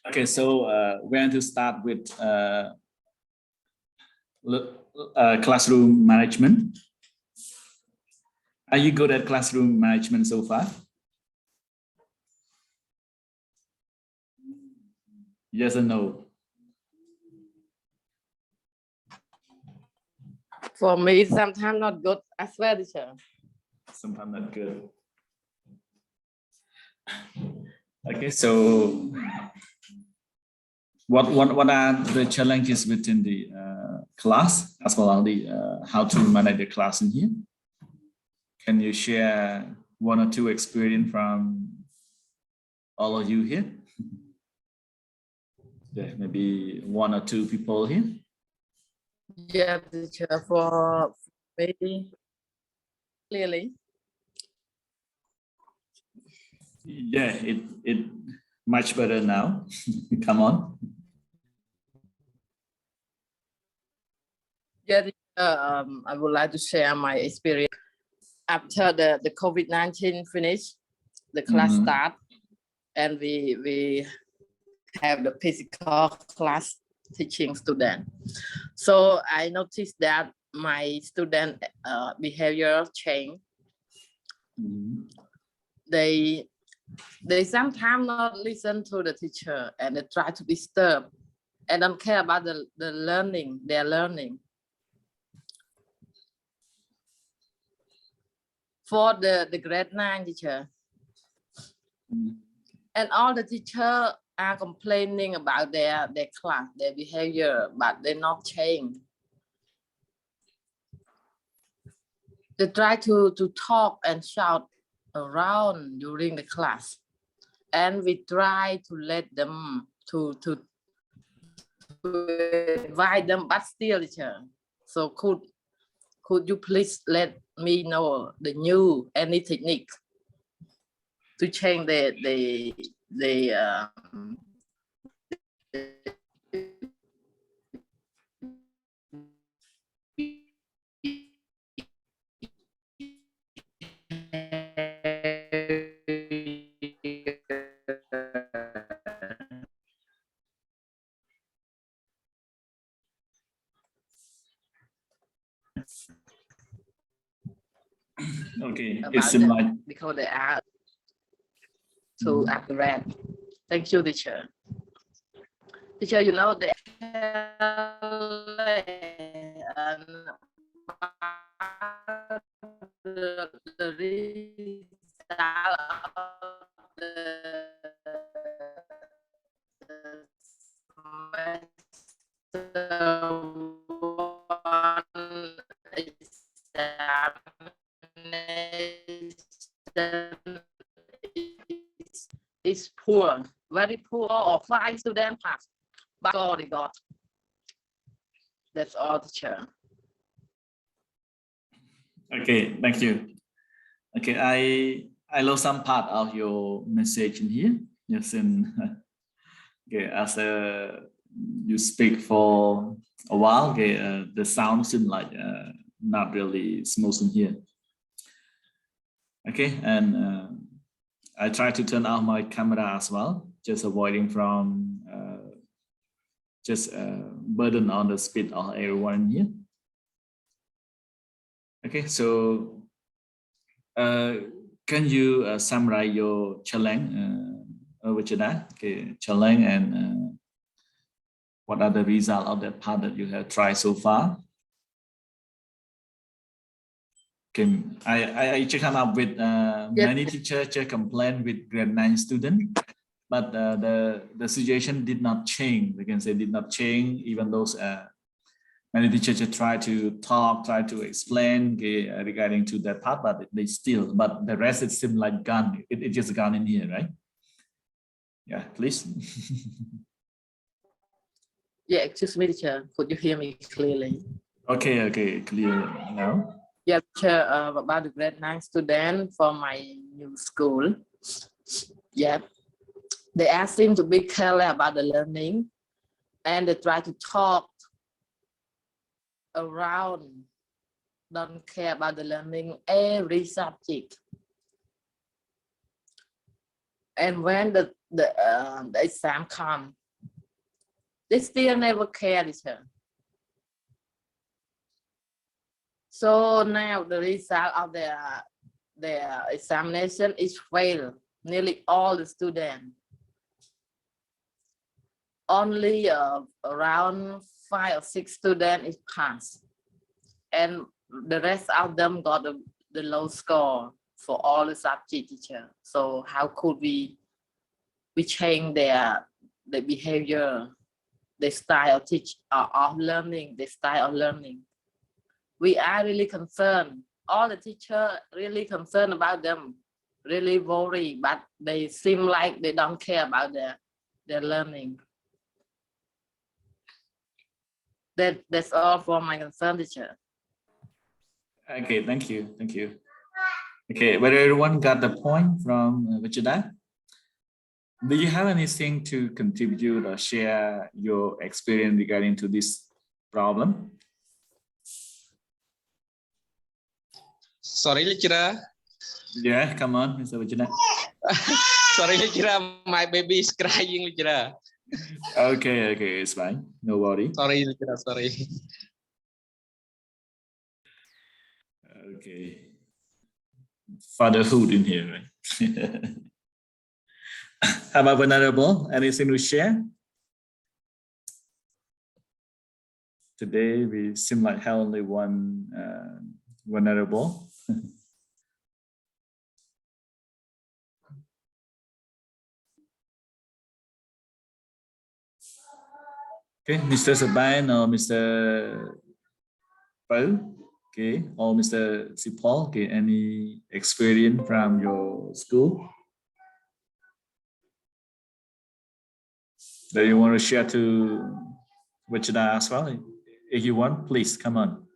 Okay, so we're going to start with classroom management. Are you good at classroom management so far? Yes or no? For me, sometimes not good as well, teacher. Sometimes not good. Okay, so what are the challenges within the class, as well as the how to manage the class in here? Can you share one or two experience from all of you here? Yeah, maybe one or two people here. Yeah, teacher, for me, clearly. Yeah, it much better now. Come on. Yeah, I would like to share my experience. After the COVID-19 finished, the class start, and we have the physical class teaching student. So I noticed that my student behavior change. They sometimes not listen to the teacher, and they try to disturb and don't care about the learning, their learning. For the grade 9 teacher, and all the teachers are complaining about their class, their behavior, but they not change. They try to talk and shout around during the class, and we try to let them to invite them, but still, teacher. So could you please let me know the new any technique to change the Okay, it seems like because they are to upgrade. Thank you, teacher. Teacher, you know the result of is poor, very poor, or 5 students pass. But all they got. That's all, teacher. okay, thank you. Okay, I lost some part of your message in here. Yes, and okay, as you speak for a while, okay, the sound seems like not really smooth in here. Okay, and I try to turn off my camera as well, just avoiding from just burden on the speed of everyone here. Okay, so can you summarize your challenge over to that? Okay, challenge and what are the results of that part that you have tried so far? Okay, I just come up with many teachers just complain with grade 9 student, but the situation did not change. We can say did not change, even those many teachers just try to talk, try to explain regarding to that part, but they still, but the rest it seems like gone. It just gone in here, right? Yeah, please. Yeah, excuse me, teacher. Could you hear me clearly? Okay, clear now. Yeah, teacher, about the grade 9 student for my new school. Yeah, they asked him to be careful about the learning, and they try to talk around, don't care about the learning every subject. And when the exam come, they still never care, teacher. So now the result of their examination is failed. Nearly all the students. Only around 5 or 6 students is passed, and the rest of them got the low score for all the subject, teacher. So how could we change their behavior, the style of of learning, the style of learning? We are really concerned. All the teachers really concerned about them, really worry, but they seem like they don't care about their learning. That's all for my concern, teacher. Okay, thank you. Thank you. Okay, whether everyone got the point from Vijay? Do you have anything to contribute or share your experience regarding to this problem? Sorry, lecturer. Yeah, come on, Mr. Vijay. Sorry, lecturer. My baby is crying, lecturer. Okay, okay, it's fine. No worry. Sorry, lecturer. Sorry. Okay. Fatherhood in here, right? How about Venerable? Anything to share? Today we seem like have only one Venerable. Okay, Mr. Sabayan or Mr. Pau, okay, or Mr. Sipol, okay, any experience from your school that you want to share to Wichita as well? If you want, please come on.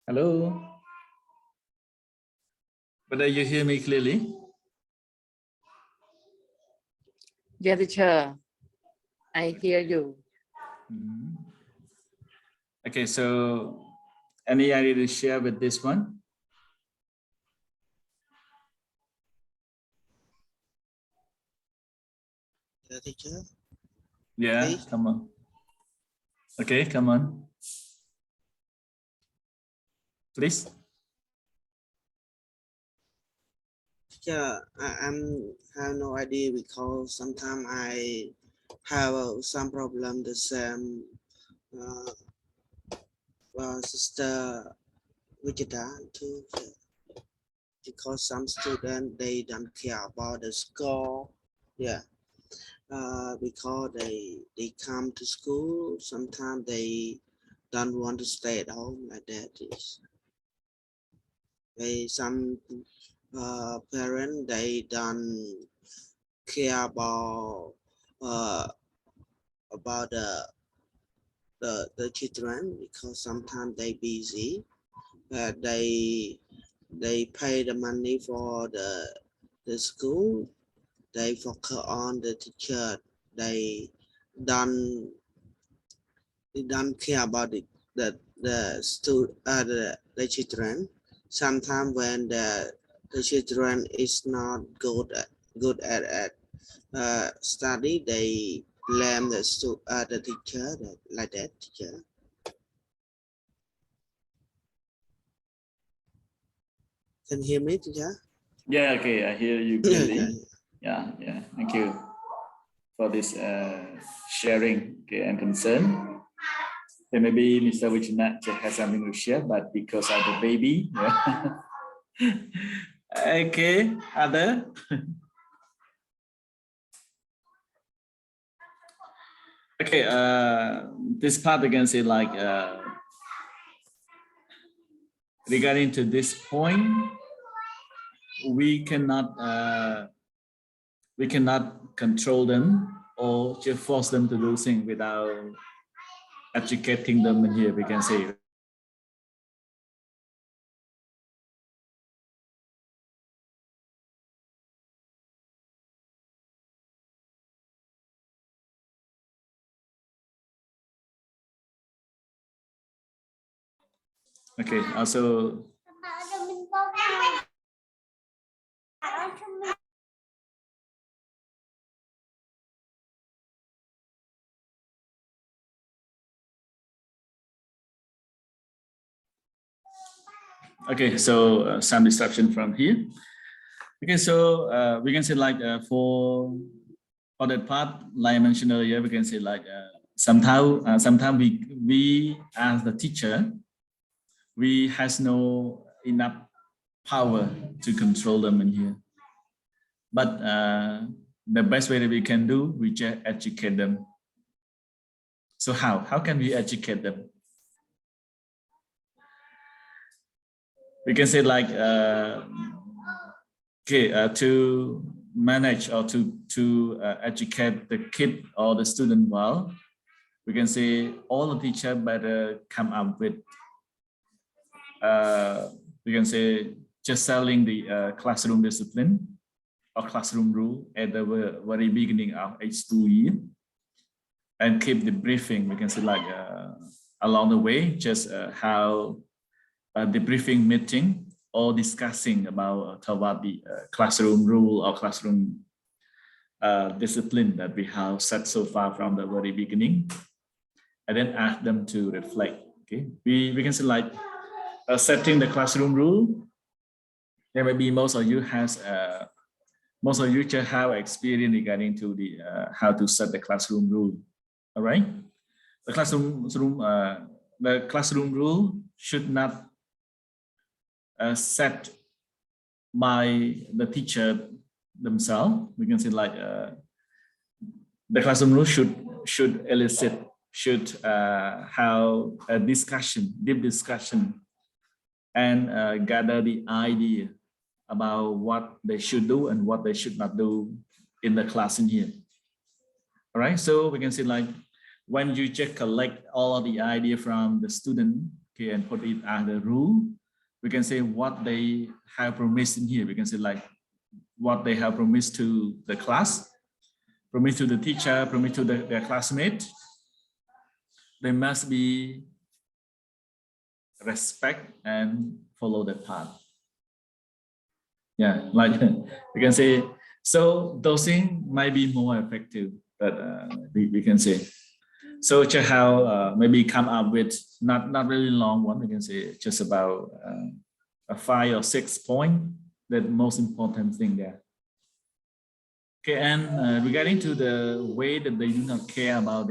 Hello. Whether you hear me clearly? Yeah, teacher, I hear you. Mhm. Okay, so any idea to share with this one? The teacher. Yeah, Please. come on. Okay, come on. Please. Teacher, I have no idea because sometimes I have some problem the same sister Wichita too. Because some students they don't care about the score. Yeah. Because they come to school, sometimes they don't want to stay at home like that. Some parents they don't care about the children because sometimes they busy. They pay the money for the school. They focus on the teacher. They don't they don't care about the children. Sometimes when the children is not good at study, they blame the teacher like that teacher. Can you hear me, teacher? Yeah, okay, I hear you Okay. clearly. Yeah, yeah, thank you for this sharing, okay, and concern. Okay, maybe Mr. Wichita has something to share, but because of the baby, yeah. Okay, other. Okay, this part again say like regarding to this point, we cannot control them or just force them to do things without educating them in here, we can say. Okay, also okay, so some disruption from here. Okay, so we can say like for that part, like I mentioned earlier, we can say like sometimes we as the teacher, we has no enough power to control them in here. But the best way that we can do, we just educate them. So how can we educate them? We can say like to manage or to educate the kid or the student well, we can say all the teacher better come up with we can say just selling the classroom discipline or classroom rule at the very beginning of each school year, and keep the briefing. We can say like along the way, just how the briefing meeting or discussing about the classroom rule or classroom discipline that we have set so far from the very beginning, and then ask them to reflect. Okay, we can say like setting the classroom rule. There may be most of you just have experience regarding to the how to set the classroom rule. All right, the classroom rule should not set by the teacher themselves. We can say like the classroom rule should have a discussion, deep discussion, and gather the idea about what they should do and what they should not do in the class in here. All right, so we can say like when you just collect all of the idea from the student, okay, and put it as the rule, we can say what they have promised in here. We can say like what they have promised to the class, promised to the teacher, promised to their classmate. They must be respect and follow that path. Yeah, like we can say, so those things might be more effective, but we can say. So just how maybe come up with not really long one, we can say just about a 5 or 6 point, the most important thing there. Okay, and regarding to the way that they do not care about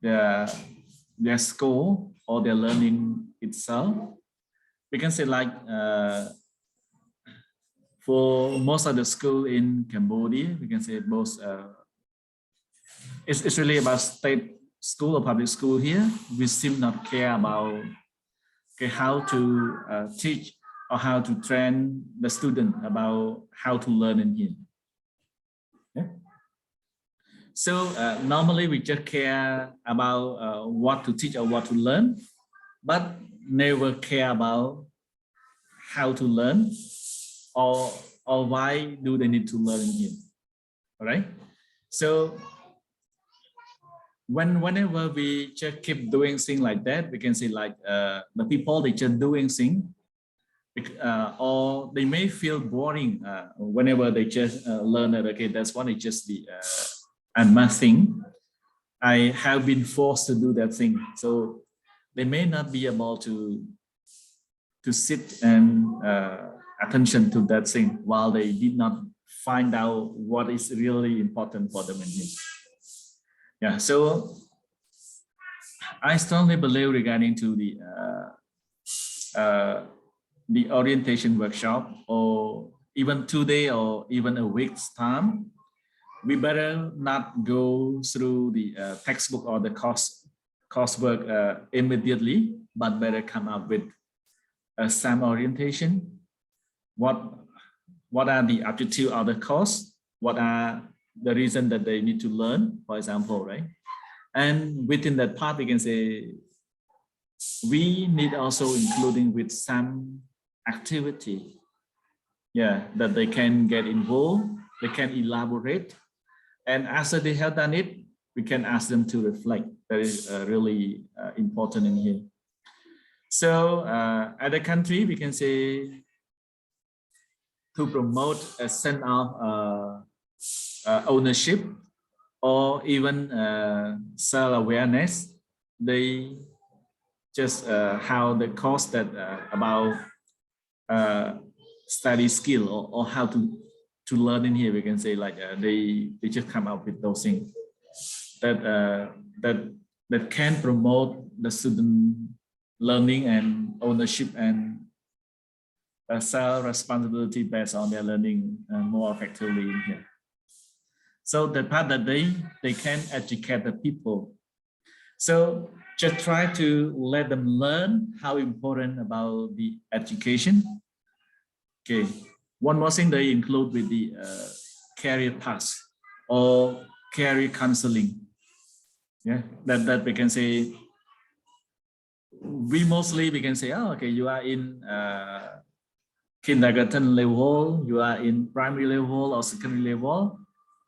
their school or their learning itself, we can say like for most of the school in Cambodia, we can say most it's really about state school or public school here. We still not care about how to teach or how to train the student about how to learn in here. Yeah. So normally we just care about what to teach or what to learn, but never care about how to learn or why do they need to learn in here. All right. So whenever we just keep doing things like that, we can say like the people they just doing things, or they may feel boring whenever they just learn that okay, that's what it just the and my thing. I have been forced to do that thing, so they may not be able to sit and attention to that thing while they did not find out what is really important for them in here. Yeah, so I strongly believe regarding to the orientation workshop, or even 2 days or even a week's time, we better not go through the textbook or the coursework immediately, but better come up with some orientation. What what are the objective of the course, what are the reason that they need to learn, for example, right? And within that part, we can say we need also including with some activity, yeah, that they can get involved, they can elaborate, and after they have done it, we can ask them to reflect. That is really important in here. So at the country, we can say to promote a sense of ownership or even self-awareness. They just how the course that about study skill or how to learn in here. We can say like they just come up with those things that that can promote the student learning and ownership and self-responsibility based on their learning more effectively in here. So the part that they can educate the people. So just try to let them learn how important about the education. Okay, one more thing they include with the career path or career counseling. Yeah, that we can say, we can say, oh, okay, you are in kindergarten level, you are in primary level or secondary level,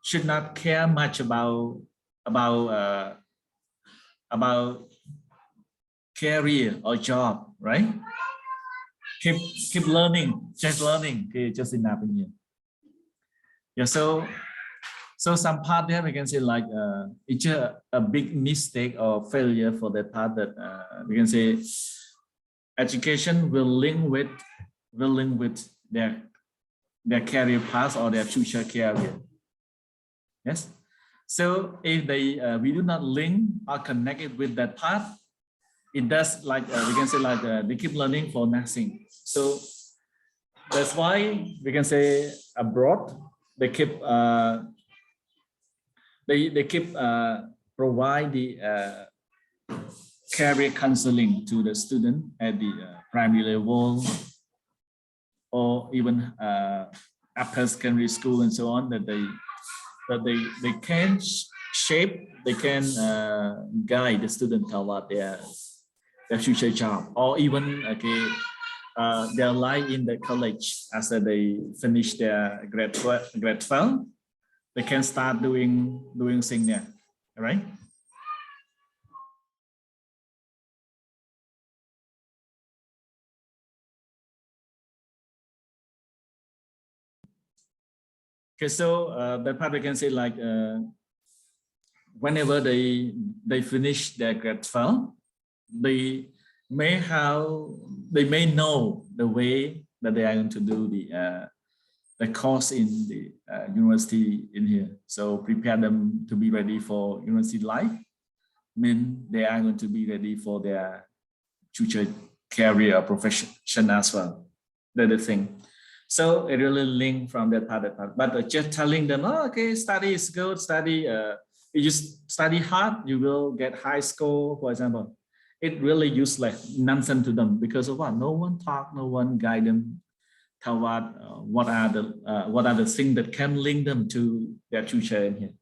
should not care much about career or job, right? Keep learning, just learning, okay, just enough in here. Yeah, so some part there we can say like it's a big mistake or failure for that part that we can say education will link with their career path or their future career. Yes. So if they we do not link or connect it with that part, it does like we can say like they keep learning for nothing. So that's why we can say abroad they keep they keep provide the career counseling to the student at the primary level or even upper secondary school and so on, that they can shape, they can guide the student toward their future job or even okay their life in the college after they finish their grade 12. They can start doing things there, all right? Okay, so that part we can say like whenever they finish their grade 12, they may know the way that they are going to do the course in the university in here. So prepare them to be ready for university life. Mean they are going to be ready for their future career or profession as well. That's the thing. So it really linked from that part. But just telling them, oh, okay, study is good, study. You just study hard, you will get high score, for example. It really useless, nonsense to them because of what? No one talk, no one guide them toward what are the things that can link them to their future in here.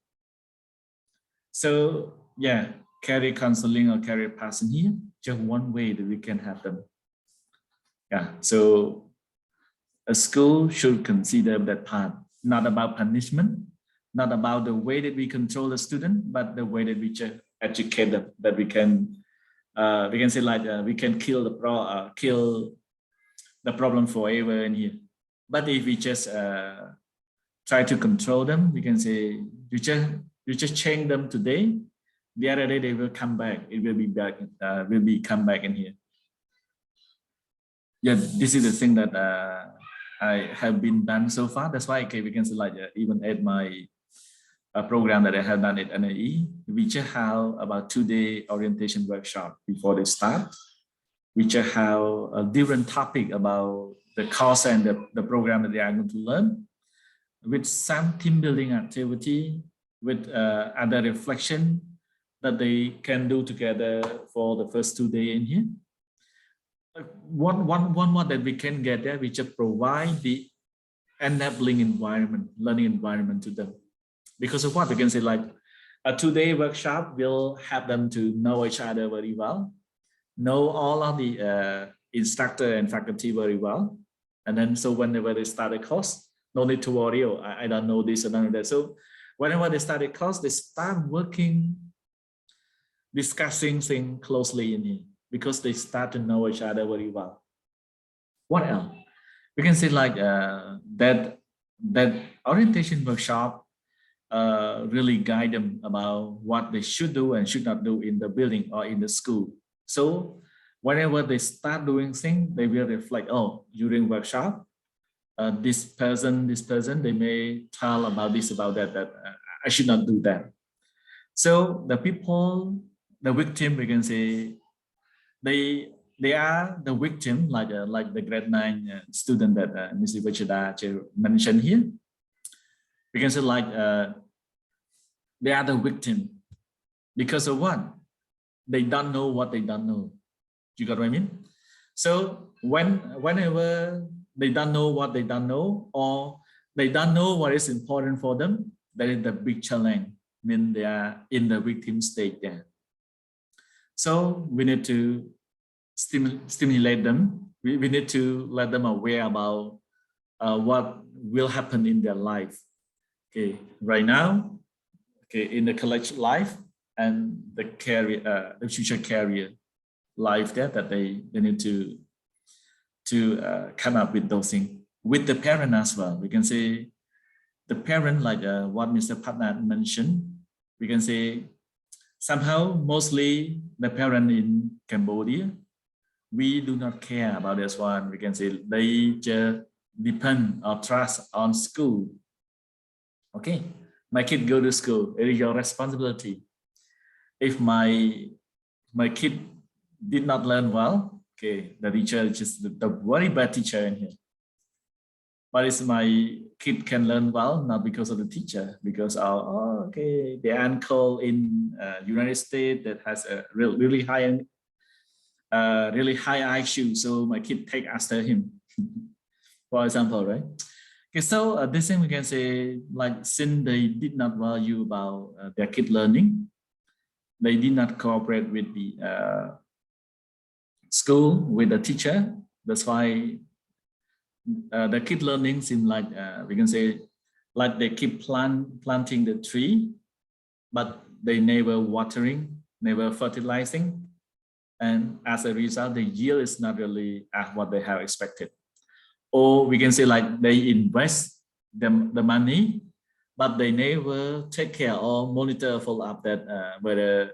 So yeah, career counseling or career path in here, just one way that we can have them. Yeah, so a school should consider that part, not about punishment, not about the way that we control the student, but the way that we just educate them, that we can say like we can kill the problem forever in here. But if we just try to control them, we can say you just change them today, the other day they will come back. It will be back. Come back in here. Yeah, this is the thing that I have been done so far. That's why we can say like even at my program that I have done at NAE, we just have about 2-day orientation workshop before they start. We just have a different topic about the course and the program that they are going to learn, with some team building activity, with other reflection that they can do together for the first 2 days in here. One more that we can get there, we just provide the enabling environment, learning environment to them. Because of what? We can say like a 2-day workshop will help them to know each other very well, know all of the instructor and faculty very well. And then so whenever they start a course, no need to worry, oh, I don't know this or none of that. So whenever they start a course, they start working, discussing things closely in here because they start to know each other very well. What else? We can say like that orientation workshop really guide them about what they should do and should not do in the building or in the school. So whenever they start doing things, they will reflect, oh, during workshop, this person, they may tell about this, about that, I should not do that. So the people, the victim, we can say, they are the victim, like the grade 9 student that Mr. Vachada mentioned here. We can say like they are the victim because of what? They don't know what they don't know. You got what I mean? So whenever they don't know what they don't know, or they don't know what is important for them, that is the big challenge. I mean, they are in the victim state there. So we need to stimulate them. We need to let them aware about what will happen in their life. Okay, right now, okay, in the college life and the career, the future career life there, that they need to come up with those things with the parent as well. We can say the parent, like what Mr. Patnat mentioned, we can say somehow mostly the parent in Cambodia, we do not care about this one. We can say they just depend or trust on school. Okay, my kid go to school, it is your responsibility. If my kid did not learn well, okay, the teacher is just the very bad teacher in here. But if my kid can learn well, not because of the teacher, because of, okay, the uncle in United States that has a really high IQ, so my kid take after him, for example, right? Okay, so this thing we can say, like, since they did not value about their kid learning, they did not cooperate with the school, with the teacher. That's why the kid learning seem like we can say like they keep planting the tree, but they never watering, never fertilizing, and as a result, the yield is not really at what they have expected. Or we can say like they invest the money, but they never take care or monitor, follow up that whether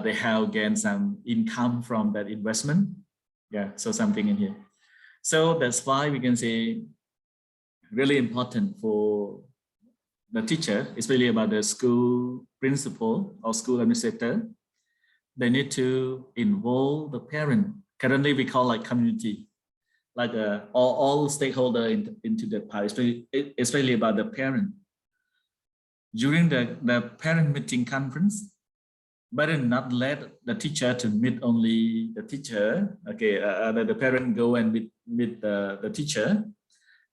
they have gained some income from that investment. Yeah, so something in here. So that's why we can say really important for the teacher, especially about the school principal or school administrator. They need to involve the parent. Currently, we call like community, like all stakeholders into that part, especially about the parent. During the parent meeting conference, better not let the teacher to meet only the teacher. Okay, the parent go and meet the teacher,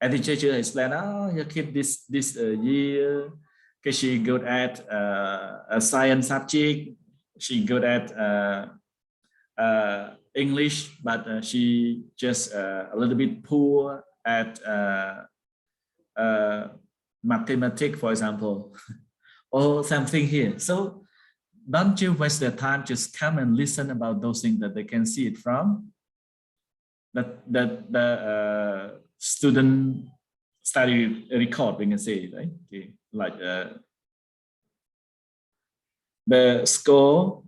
and the teacher explain, oh, your kid this year, okay, she good at a science subject, she good at English, but she just a little bit poor at mathematics, for example, or something here. So don't you waste their time, just come and listen about those things that they can see it from the student study record, we can say, right? Okay. Like the score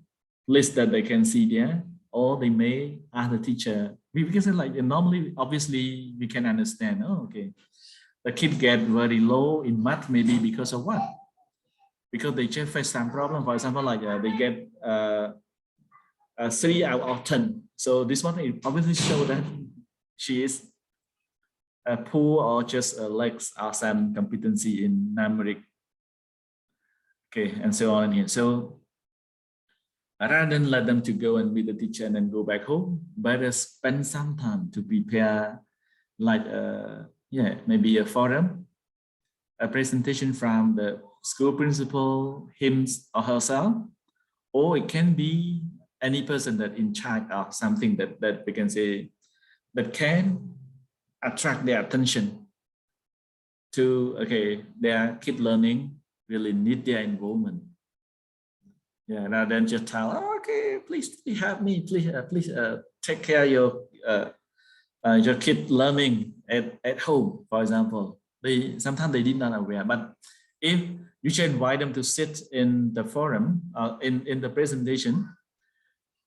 list that they can see there, or they may ask the teacher. We can say like normally, obviously we can understand, oh, okay, the kid get very low in math, maybe because of what? Because they just face some problem. For example, like they get a 3 out of 10. So this one obviously show that she is poor or just lacks some competency in numeric. Okay, and so on here. So rather than let them to go and meet the teacher and then go back home, better spend some time to prepare like yeah, maybe a forum, a presentation from the school principal, him or herself, or it can be any person that in charge of something that we can say that can attract their attention to, okay, their kid learning really need their involvement. Yeah, rather than just tell, oh, okay, please help me, please take care of your kid learning at home, for example. Sometimes they did not aware, but if you should invite them to sit in the forum, in the presentation,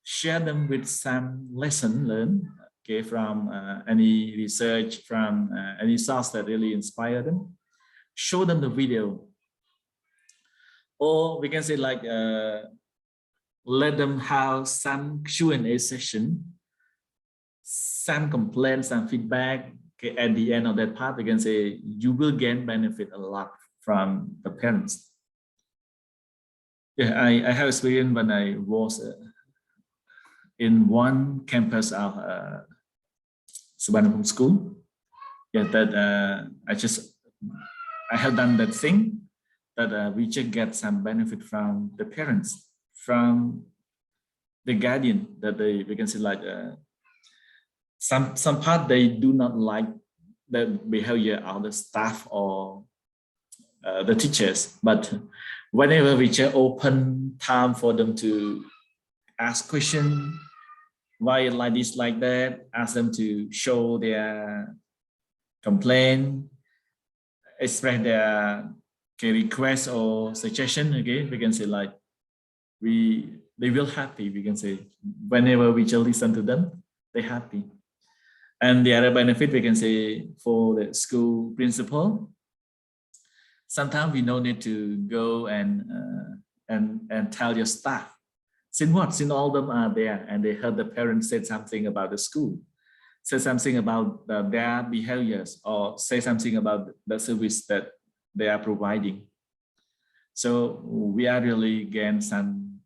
share them with some lesson learned, okay, from any research, from any source that really inspire them. Show them the video, or we can say like let them have some Q&A session, some complaints, some feedback. Okay, at the end of that part, we can say you will gain benefit a lot from the parents. Yeah, I have experience when I was in one campus of Subarnabhumi school. Yeah, that I have done that thing that we just get some benefit from the parents, from the guardian, that we can say like some part they do not like the behavior of the staff or the teachers, but whenever we just open time for them to ask questions, why like this, like that, ask them to show their complaint, express their request or suggestion. Okay, we can say like they will happy. We can say whenever we just listen to them, they happy. And the other benefit we can say for the school principal, sometimes we no need to go and tell your staff. Since all of them are there and they heard the parents said something about the school, say something about their behaviors, or say something about the service that they are providing. So we are really gain some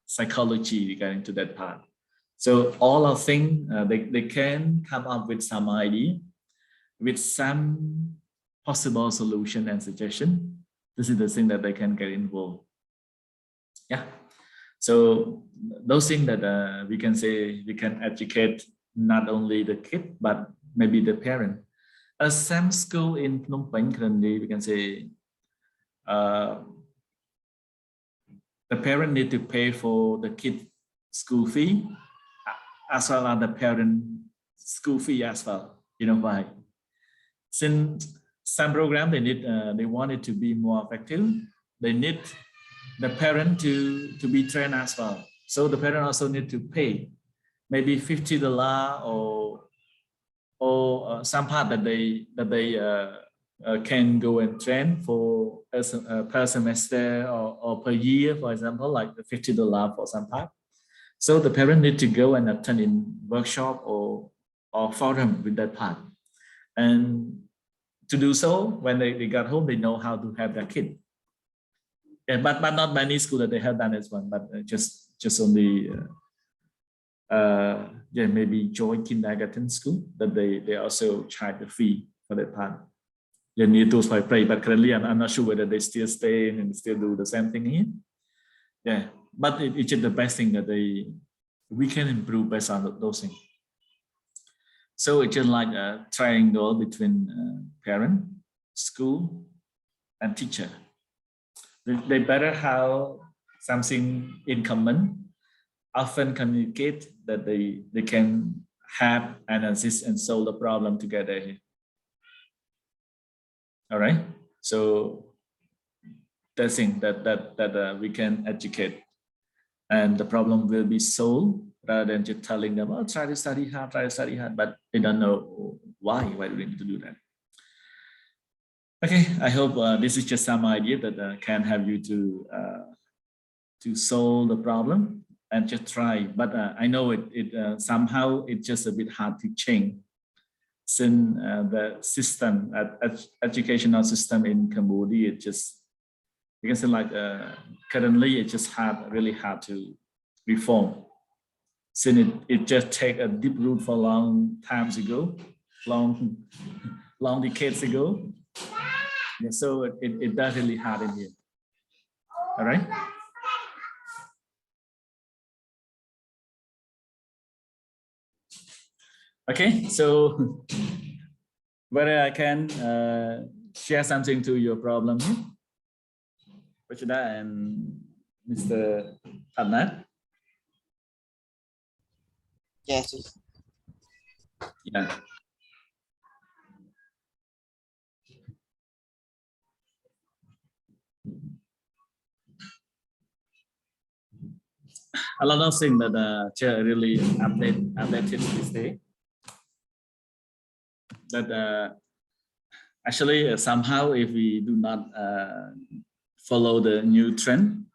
psychology regarding to that part. So all of things, they can come up with some idea, with some possible solution and suggestion. This is the thing that they can get involved. Yeah. So those things that we can say we can educate not only the kid, but maybe the parent. Some school in Phnom Penh currently, we can say the parent need to pay for the kid school fee, as well as the parent school fee as well. You know why? Since some program they want it to be more effective, they need the parent to be trained as well. So the parent also need to pay maybe $50 or some part that they can go and train for per semester or per year, for example, like the $50 for some part. So the parent need to go and attend in workshop or forum with that part. And to do so, when they got home, they know how to have their kid. Yeah, but not many schools that they have done this one, but just only yeah, maybe joint kindergarten school that they also charge the fee for that part. You need to play, but currently I'm not sure whether they still stay and still do the same thing here. Yeah, but it's just the best thing that we can improve based on those things. So it's just like a triangle between parent, school, and teacher. They better have something in common, often communicate that they can have and assist and solve the problem together here. All right, so the thing that we can educate, and the problem will be solved rather than just telling them, oh, try to study hard, but they don't know why do we need to do that. Okay, I hope this is just some idea that can help you to solve the problem and just try. But I know it somehow it's just a bit hard to change, since the system, educational system in Cambodia, it just, you can say like currently it's just really hard to reform, since it just take a deep root for a long times ago. long, long decades ago. Yeah, so it does really hard in here. All right. Okay, so whether I can share something to your problem here, Rachida and Mr. Adnan. Yes. Yeah. A lot of things that chair really updated this day. But actually, somehow, if we do not follow the new trend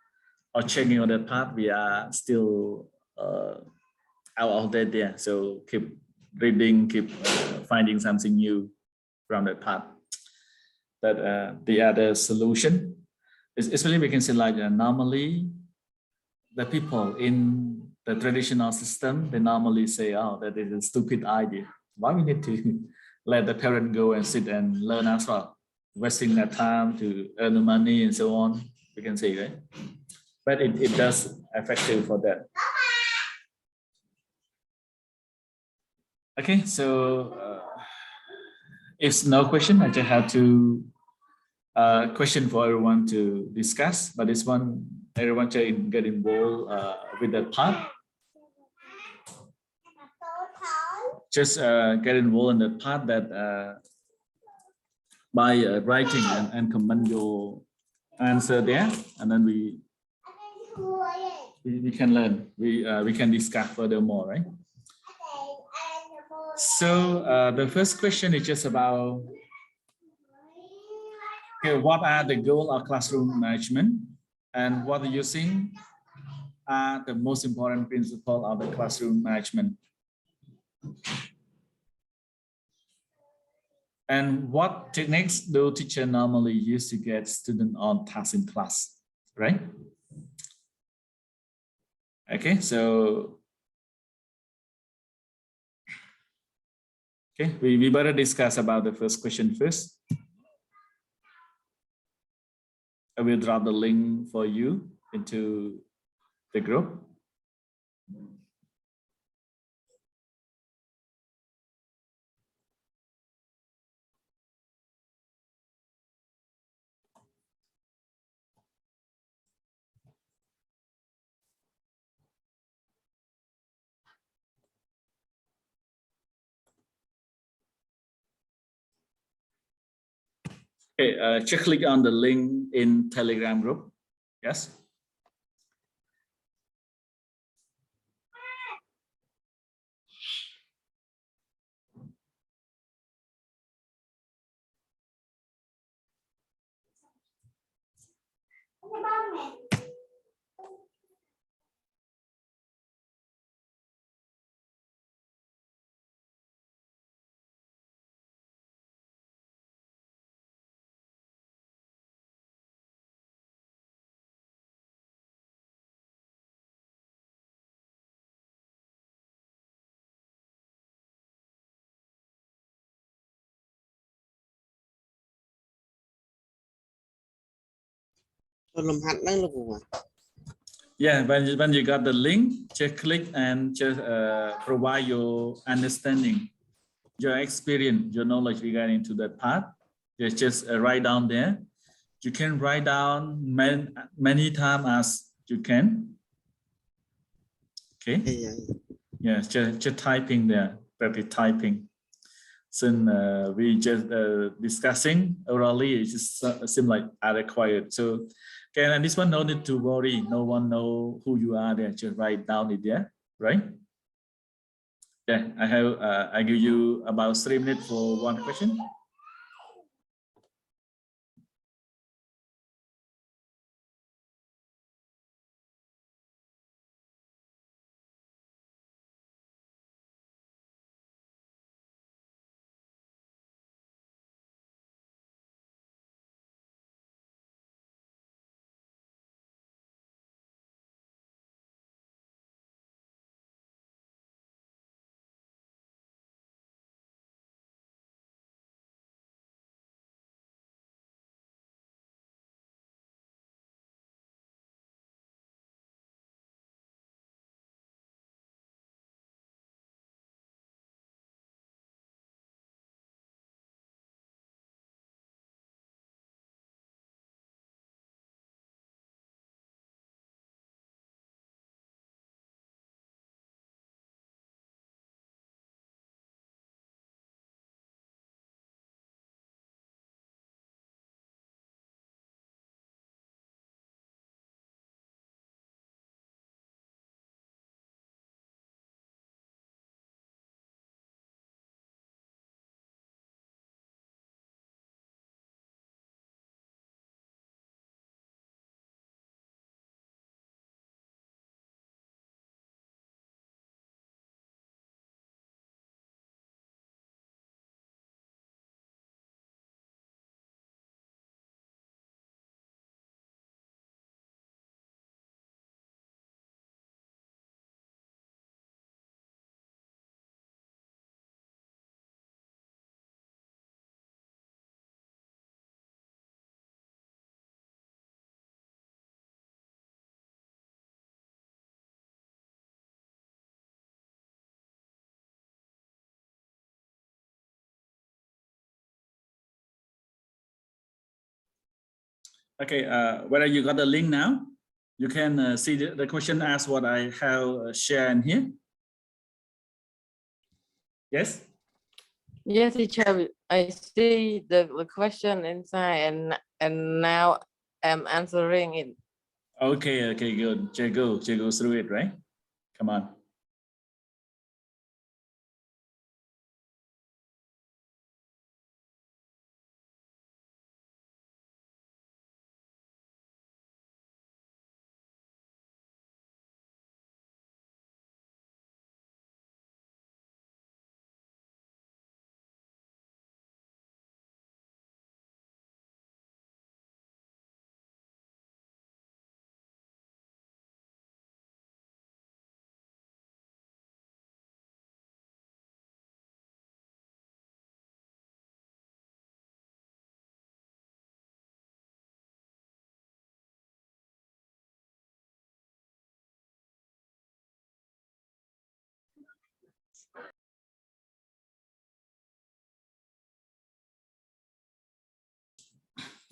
or checking on that part, we are still out of that there. So keep reading, keep finding something new from that part. But the other solution is, especially we can say like normally the people in the traditional system, they normally say, oh, that is a stupid idea. Why we need to let the parent go and sit and learn as well, wasting their time to earn the money and so on, we can say, right? But it does effective for that. Okay, so if no question, I just have to question for everyone to discuss, but this one, everyone can get involved with that part. Just get involved in the part that by writing and comment your answer there, and then we can learn. We can discuss furthermore, right? So the first question is just about okay, what are the goals of classroom management, and what do you think are the most important principles of the classroom management? And what techniques do teachers normally use to get students on task in class, right? Okay, so okay, we better discuss about the first question first. I will drop the link for you into the group. Okay, just click on the link in Telegram group. Yes. Yeah, when you got the link, just click and just provide your understanding, your experience, your knowledge regarding to that part. Just write down there. You can write down many times as you can. Okay. Yeah, just typing there, rapid typing. Since we just discussing orally, it just seems like are required. So, okay, and this one no need to worry. No one know who you are there. Just write down it there, right? Yeah, I give you about 3 minutes for one question. Okay, whether you got the link now, you can see the question as what I have shared in here. Yes. Yes, teacher. I see the question inside, and now I'm answering it. Okay, okay, good. Go through it, right? Come on.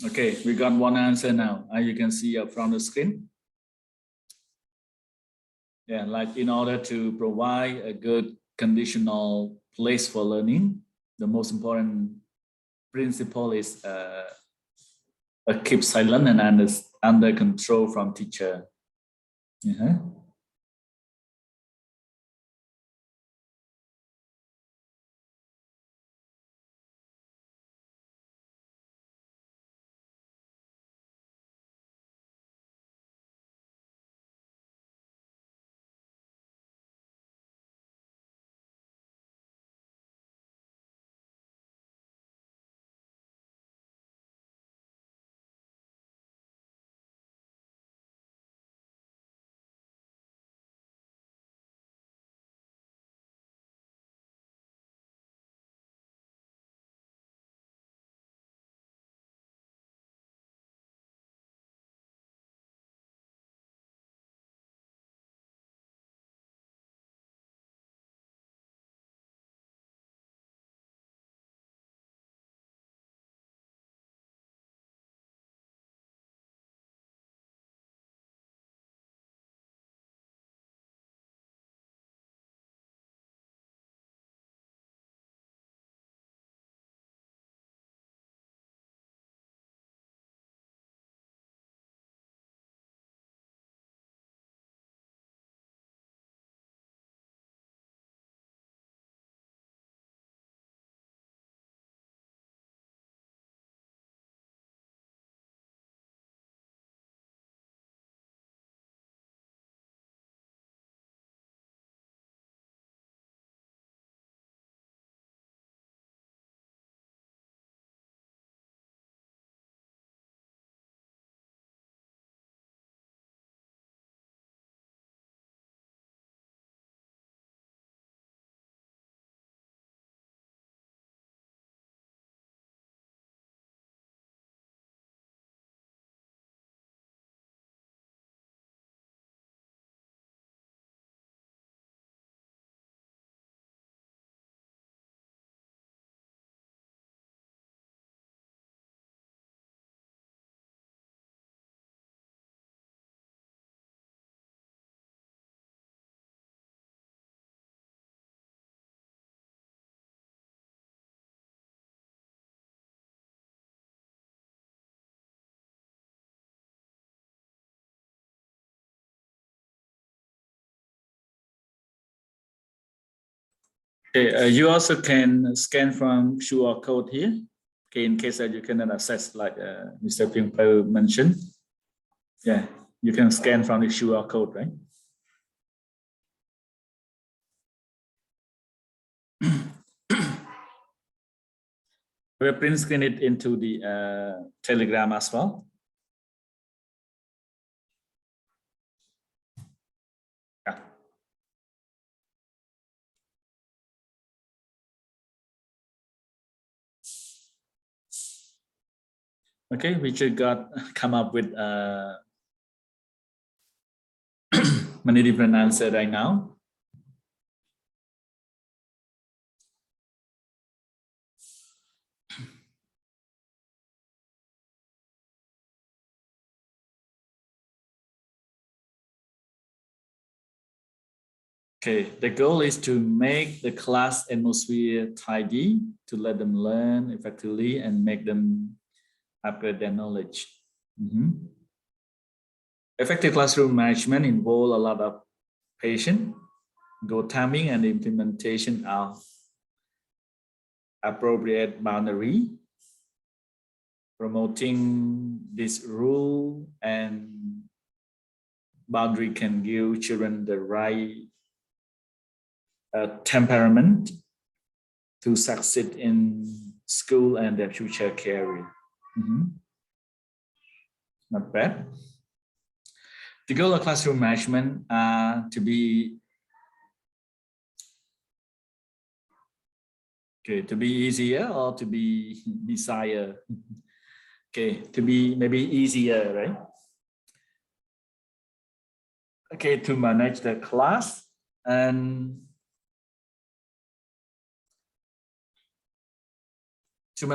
Okay, we got one answer now. You can see up from the screen. Yeah, like in order to provide a good conditional place for learning, the most important principle is keep silent and under control from teacher. Okay, you also can scan from QR code here. Okay, in case that you cannot access, like Mr. Pingpo mentioned. Yeah, you can scan from the QR code, right? We'll print screen it into the Telegram as well. Yeah. Okay, we just come up with many different answers right now. Okay, the goal is to make the class atmosphere tidy, to let them learn effectively and make them upgrade their knowledge. Effective classroom management involves a lot of patience, goal timing, and implementation of appropriate boundary. Promoting this rule and boundary can give children the right temperament to succeed in school and their future career. Not bad. The goal of classroom management to be easier or to be desired. Okay, to be maybe easier, right? Okay, to manage the class and to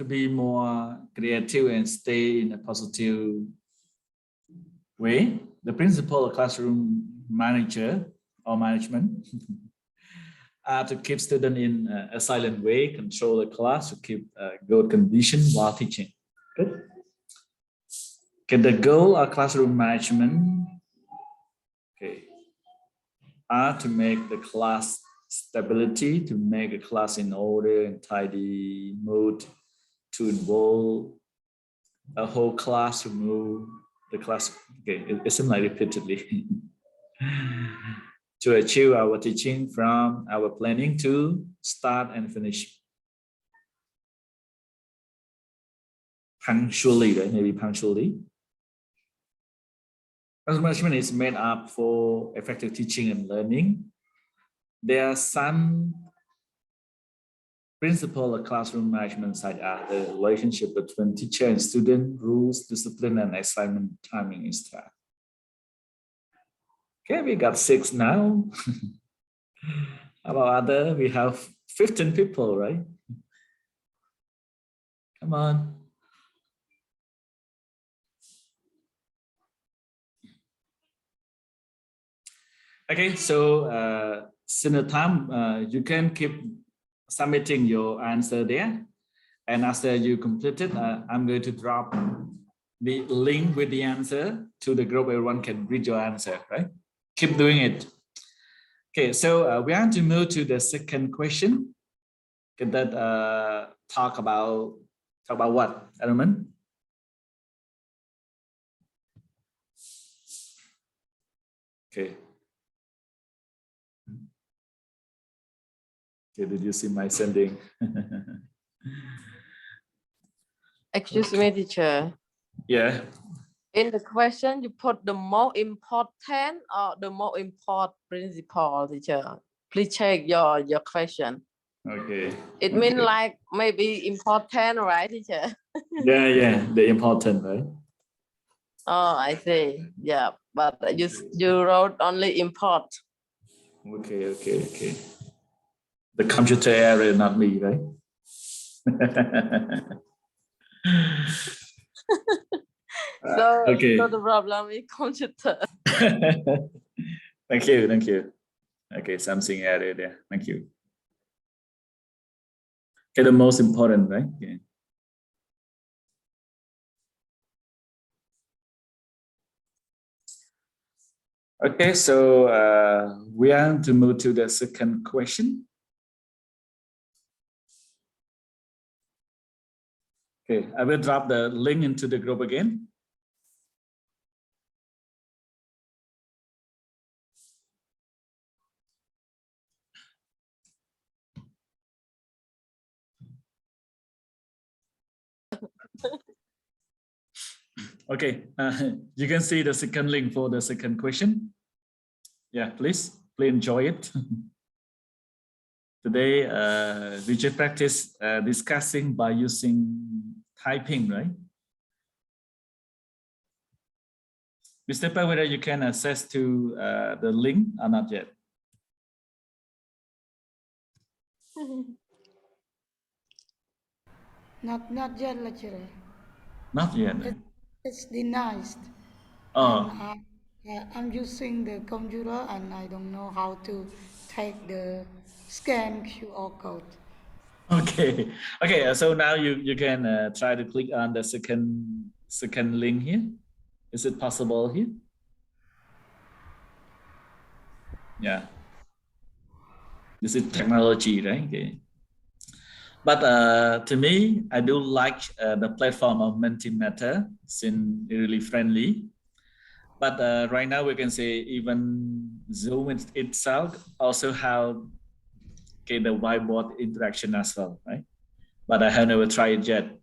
be more creative and stay in a positive way. The principle of classroom manager or management to keep students in a silent way, control the class to keep good condition while teaching. Good. Okay, the goal of classroom management are to make the class stability, to make a class in order and tidy mood, to involve a whole class to move the class. Okay, it seems like repeatedly. To achieve our teaching from our planning to start and finish punctually, right? Maybe punctually. Classroom management is made up for effective teaching and learning. There are some principles of classroom management such as the relationship between teacher and student, rules, discipline, and assignment timing, etc. Okay, we got 6 now. How about other? We have 15 people, right? Come on. Okay, so since the time, you can keep submitting your answer there. And after you complete it, I'm going to drop the link with the answer to the group. Everyone can read your answer, right? Keep doing it. Okay, so we want to move to the second question. Can that talk about what, Arman? Okay. Okay, did you see my sending? Excuse me, teacher. Yeah. In the question, you put the more important or the more important principle, teacher. Please check your question. Okay. It means like maybe important, right, teacher? Yeah, the important, right? Oh, I see. Yeah, but you wrote only import. Okay. The computer error, not me, right? Okay. So the problem is computer. Thank you. Okay, something added there. Thank you. Okay, the most important, right? Yeah. Okay, so we are to move to the second question. Okay, I will drop the link into the group again. Okay, you can see the second link for the second question. Yeah, please enjoy it. Today, we just practice discussing by using typing, right? Mr. Pa, whether you can access to the link or not yet? Not yet, lecturer. Not yet. It's denied. Oh, Yeah, I'm using the computer and I don't know how to take the scan QR code. Okay, okay. So now you can try to click on the second link here. Is it possible here? Yeah. This is technology, right? Okay. But to me, I do like the platform of Mentimeter, since really friendly. But right now we can say even Zoom itself also have okay, the whiteboard interaction as well, right? But I have never tried it yet.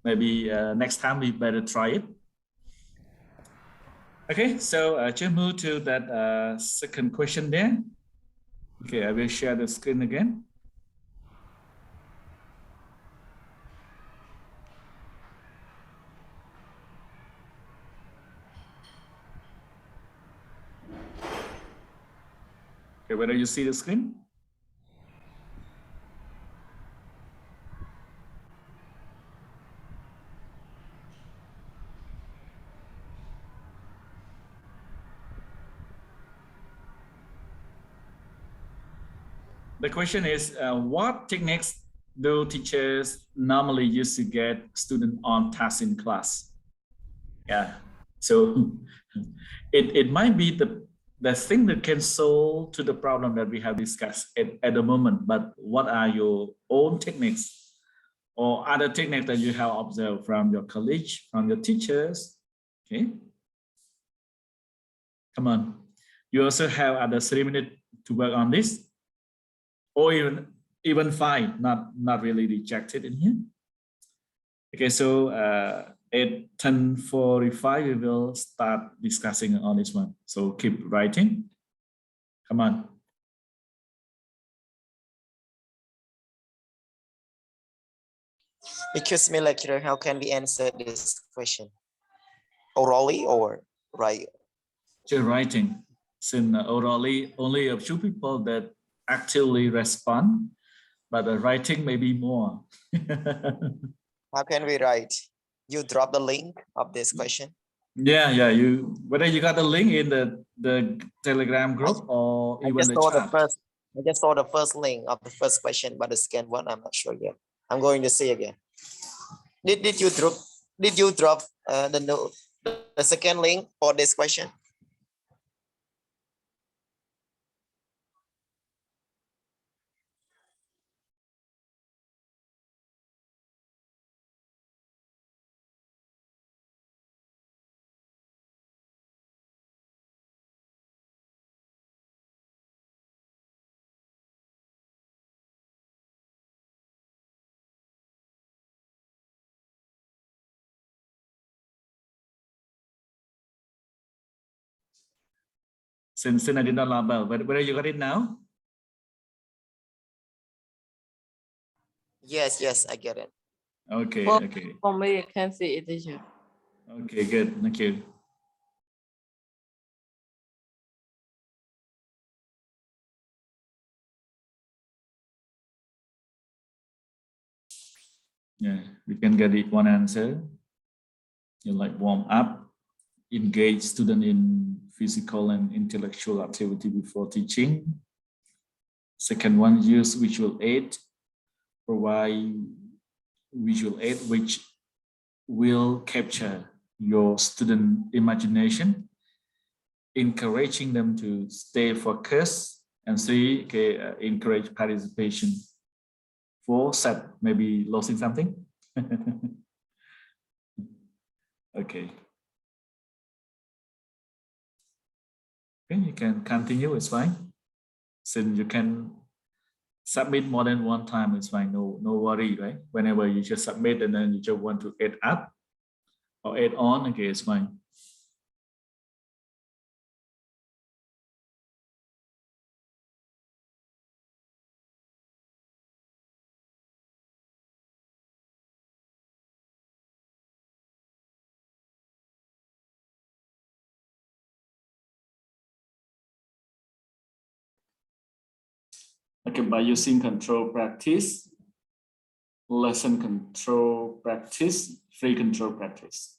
Maybe next time we better try it. Okay, so just move to that second question there. Okay, I will share the screen again. Okay, whether you see the screen? The question is, what techniques do teachers normally use to get students on task in class? Yeah, so it might be the thing that can solve to the problem that we have discussed at the moment, but what are your own techniques or other techniques that you have observed from your colleagues, from your teachers? Okay, come on. You also have other 3 minutes to work on this, or even 5, not really rejected in here. Okay, so at 10:45 we will start discussing on this one. So keep writing. Come on. Excuse me, lecturer, how can we answer this question? Orally or right? Just writing. Since orally only a few people that actively respond, but writing maybe more. How can we write? You drop the link of this question. Yeah, you whether you got the link in the Telegram group or I even just the saw the chat. first. I just saw the first link of the first question, but the second one, I'm not sure yet. I'm going to see again. Did you drop? Did you drop the note, the second link for this question? Since I did not label, but whether you got it now? Yes, I get it. Okay, For, okay. for me, I can see it, teacher. Okay, good. Thank you. Yeah, we can get it one answer. You like warm up, engage student in physical and intellectual activity before teaching. Second one, use visual aid, provide visual aid which will capture your student imagination, encouraging them to stay focused, and three, okay, encourage participation. Four, set, maybe losing something. Okay. Okay, you can continue, it's fine. Since you can submit more than one time, it's fine, no worry, right? Whenever you just submit and then you just want to add up or add on, okay, it's fine. Okay, by using control practice, lesson control practice, free control practice.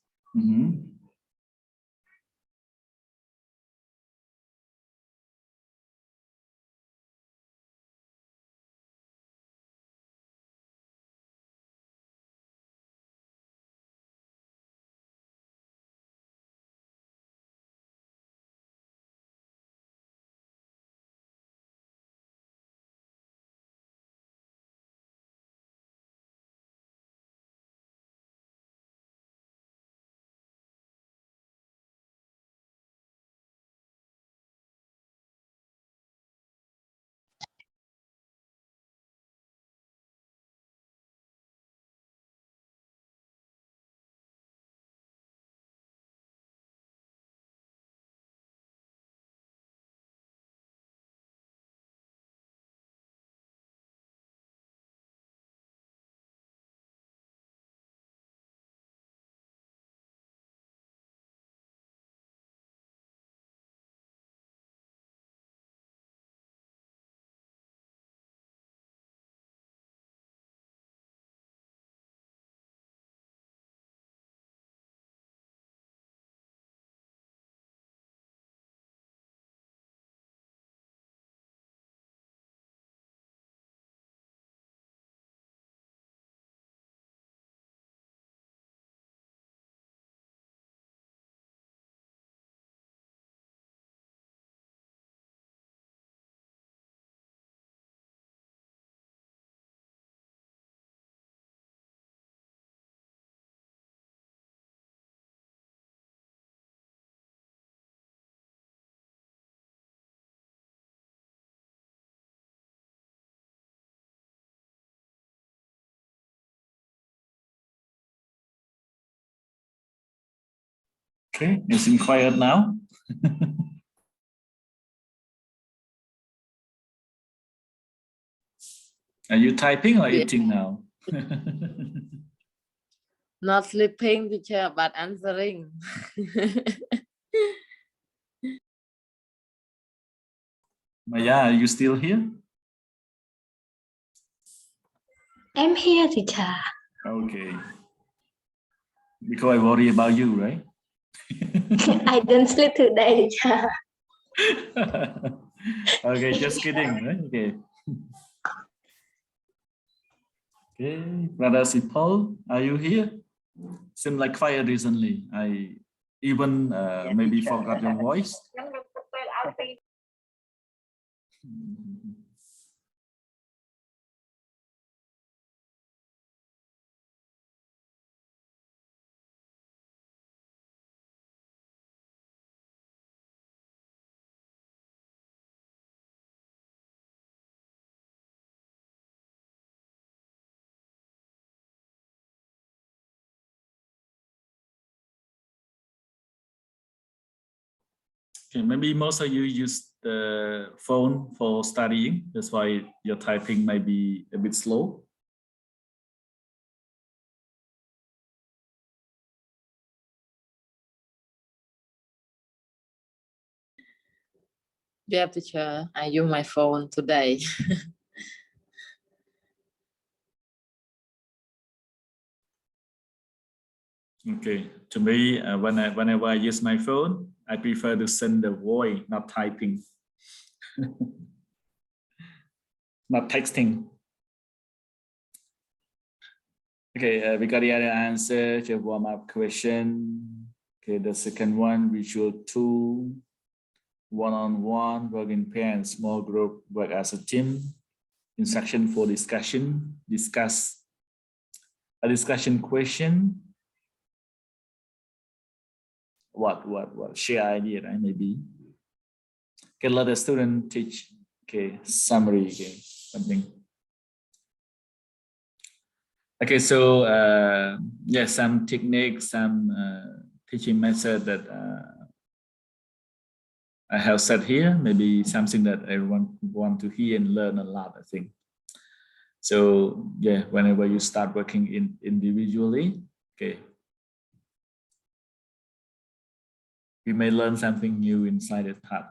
Okay, you seem quiet now. Are you typing or Yeah. eating now? Not sleeping, teacher, but answering. Maya, are you still here? I'm here, teacher. Okay. Because I worry about you, right? I don't sleep today, teacher. Okay, just kidding, right? Okay. Okay, Brother Sipol, are you here? Seem like quiet recently. I even maybe forgot your voice. Okay, maybe most of you use the phone for studying. That's why your typing might be a bit slow. Yeah, teacher, I use my phone today. Okay, to me, whenever I use my phone, I prefer to send the voice, not typing, not texting. Okay, we got the other answer to warm-up question. Okay, the second one, visual tool, one-on-one, work in pair and small group, work as a team. Instruction for discussion, discuss a discussion question. What, share idea, right? Maybe. Okay, let the student teach, okay, summary, okay, something. Okay, so yeah, some techniques, some teaching method that I have said here, maybe something that everyone want to hear and learn a lot, I think. So yeah, whenever you start working individually, okay, you may learn something new inside that part.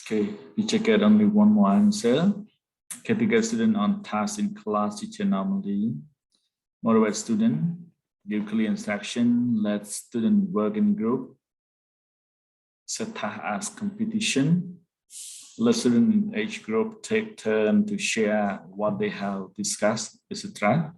Okay, we check out only one more answer. Category student on task in class, teacher normally. Motivate student, give clear instruction, let student work in group, set task as competition, let student in each group take turn to share what they have discussed, etc.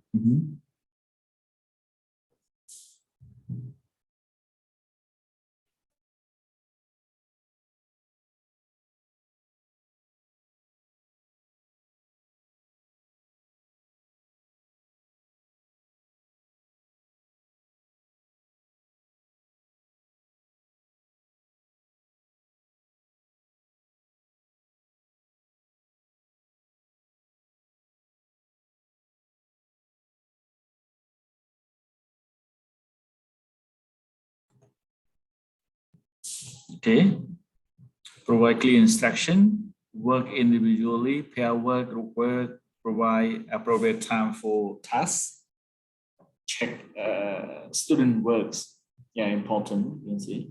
Okay, provide clear instruction, work individually, pair work, group work, provide appropriate time for tasks, check student works. Yeah, important, you can see.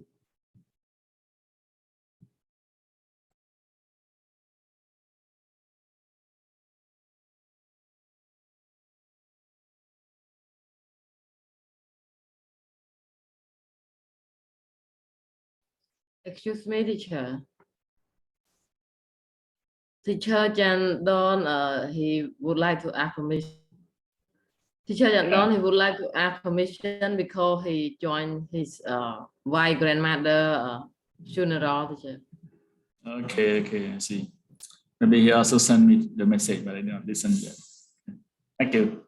Excuse me, teacher. Teacher Jan Don, he would like to ask permission. Teacher Jan Don, he would like to ask permission because he joined his white grandmother funeral, teacher. Okay, I see. Maybe he also sent me the message, but I didn't listen yet. Thank you.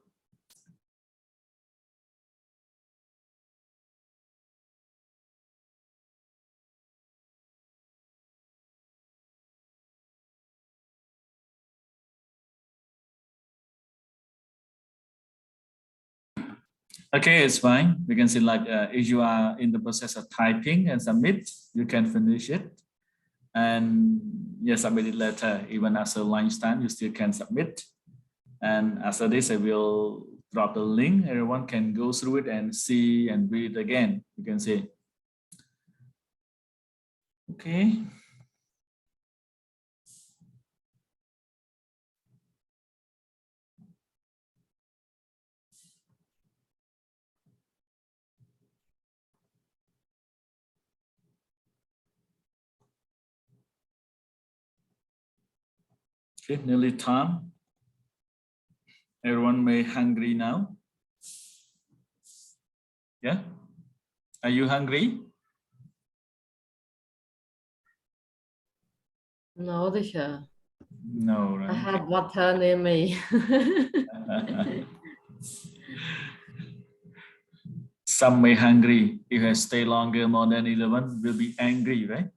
Okay, it's fine. We can see like if you are in the process of typing and submit, you can finish it. And yes, submit it later. Even after lunchtime, you still can submit. And after this, I will drop the link. Everyone can go through it and see and read it again. You can see. Okay. Okay, nearly time. Everyone may hungry now. Yeah. Are you hungry? No, teacher. No, right? I have water near me. Some may hungry. If I stay longer, more than 11, will be angry, right?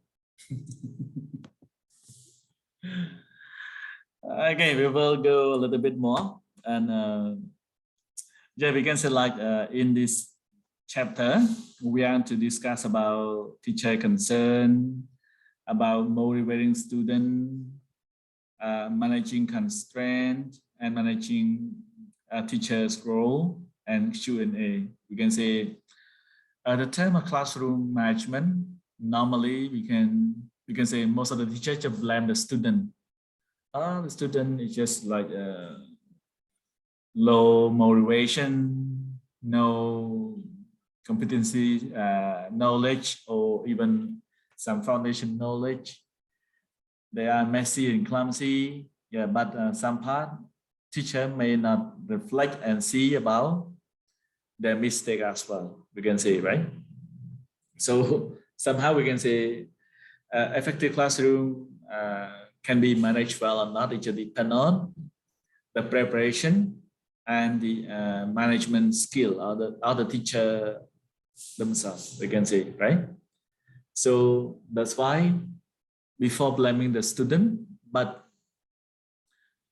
Okay, we will go a little bit more. And yeah, we can say like in this chapter, we are to discuss about teacher concern, about motivating student, managing constraint, and managing teacher's role and Q&A. We can say the term of classroom management. Normally, we can say most of the teachers just blame the student. The student is just like low motivation, no competency, knowledge, or even some foundation knowledge. They are messy and clumsy. Yeah, but some part teacher may not reflect and see about their mistake as well. We can say, right? So somehow we can say effective classroom can be managed well or not. It just depends on the preparation and the management skill of the teacher themselves. We can say, right? So that's why before blaming the student, but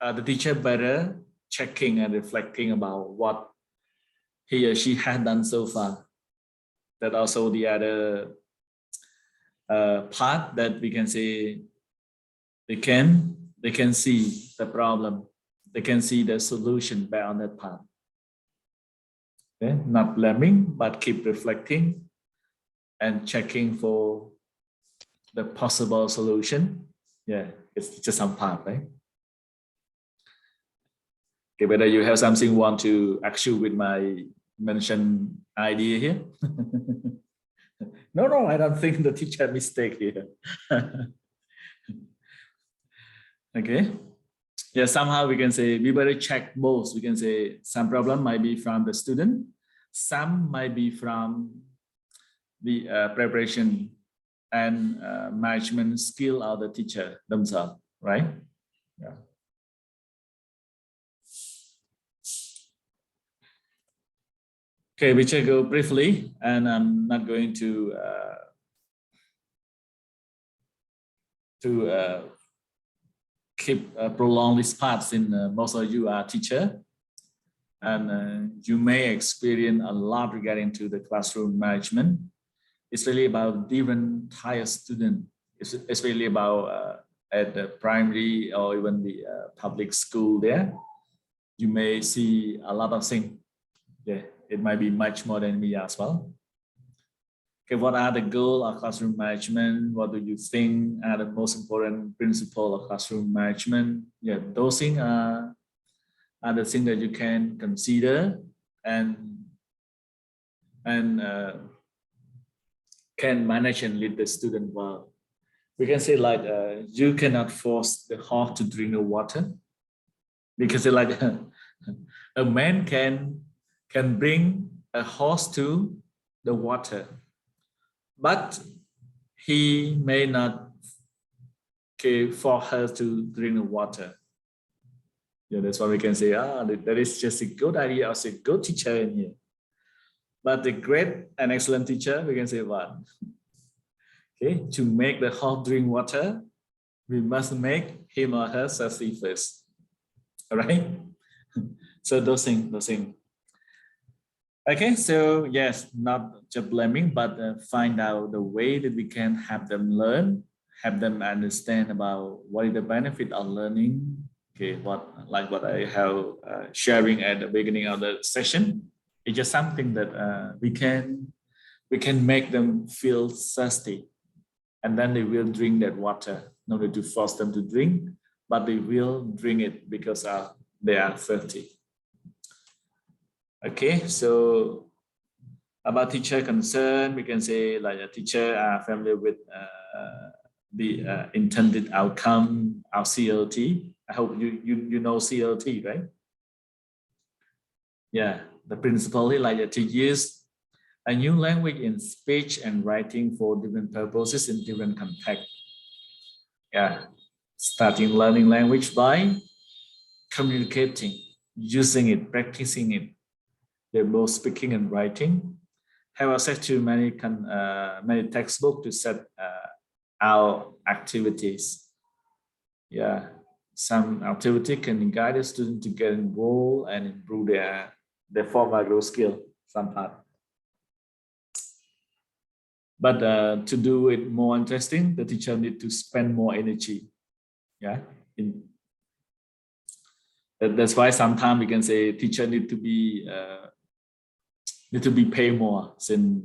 the teacher better checking and reflecting about what he or she had done so far. That also the other part that we can say they can see the problem, they can see the solution back on that part. Okay? Not blaming, but keep reflecting and checking for the possible solution Yeah, it's just some part, right? Okay, whether you have something want to actually with my mentioned idea here? No, I don't think the teacher mistake here. Okay. Yeah, somehow we can say we better check both. We can say some problem might be from the student, some might be from the preparation and management skill of the teacher themselves, right? Yeah. Okay, we check go briefly, and I'm not going to keep prolong these parts. In most of you are teacher, and you may experience a lot regarding to the classroom management. It's really about different type of student. It's really about at the primary or even the public school there. You may see a lot of things. Yeah, it might be much more than me as well. Okay, what are the goals of classroom management? What do you think are the most important principles of classroom management? Yeah, those things are the things that you can consider and can manage and lead the student well. We can say like you cannot force the horse to drink the water, because like a man can bring a horse to the water, but he may not for her to drink the water. Yeah, that's why we can say, that is just a good idea as a good teacher in here. But the great and excellent teacher, we can say what? Okay, to make the horse drink water, we must make him or her thirsty first. All right. So those things. Okay, so yes, not just blaming, but find out the way that we can have them learn, have them understand about what is the benefit of learning. Okay, what I have sharing at the beginning of the session. It's just something that we can make them feel thirsty, and then they will drink that water. No need to force them to drink, but they will drink it because they are thirsty. Okay, so about teacher concern, we can say like a teacher are familiar with the intended outcome of CLT. I hope you know CLT, right? Yeah, the principle is like to use a new language in speech and writing for different purposes in different contexts. Yeah, starting learning language by communicating, using it, practicing it. They're both speaking and writing. Have access to many textbooks to set our activities. Yeah, some activity can guide the student to get involved and improve their formal growth skill. Some part. But to do it more interesting, the teacher need to spend more energy. Yeah, that's why sometimes we can say teacher need to be paid more. Since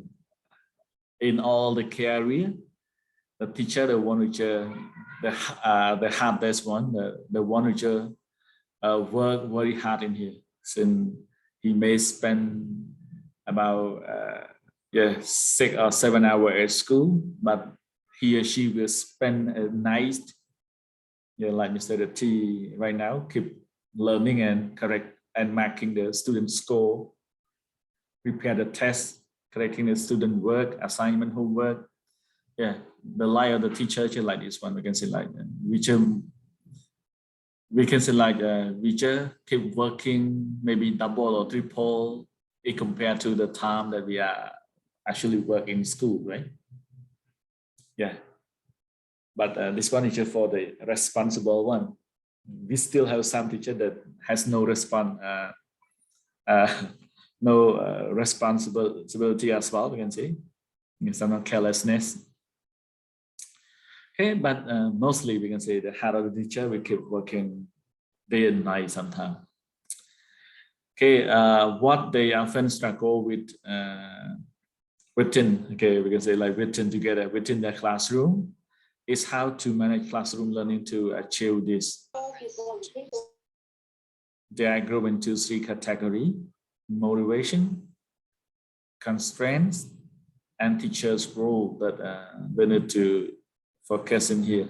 in all the career, the teacher, the one which the hardest one, the one which work very hard in here. Since he may spend about 6 or 7 hours at school, but he or she will spend a night, like Mr. T right now, keep learning and correct and marking the student score, prepare the test, correcting the student work, assignment, homework. Yeah, the life of the teacher is like this one. We can say like teacher keep working maybe double or triple it compared to the time that we are actually working in school, right? Yeah, but this one is just for the responsible one. We still have some teacher that has no responsibility as well. We can say some carelessness. Okay, but mostly we can say the head of the teacher we keep working day and night sometimes. Okay, what they often struggle with written. Okay, we can say like written together within the classroom. is how to manage classroom learning to achieve this. They are grouped into 3 categories: motivation, constraints, and teacher's role that we need to focus in here.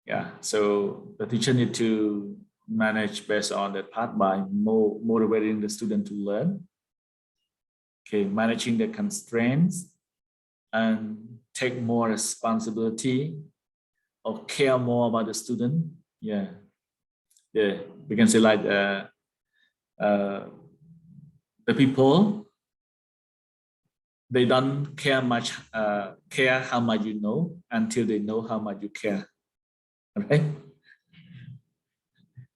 Yeah, so the teacher need to manage based on that part by motivating the student to learn. Okay, managing the constraints and take more responsibility or care more about the student. Yeah, we can say like the people, they don't care much, care how much you know until they know how much you care. Okay.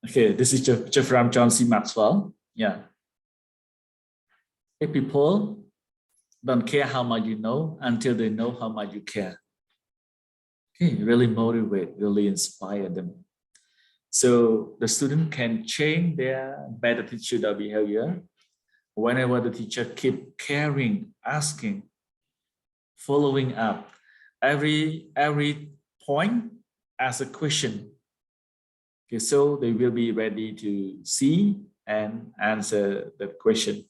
Okay, this is from John C. Maxwell. Yeah. If people don't care how much you know until they know how much you care. Okay, really motivate, really inspire them. So the student can change their bad attitude or behavior whenever the teacher keep caring, asking, following up. Every point as a question. Okay, so they will be ready to see and answer the question.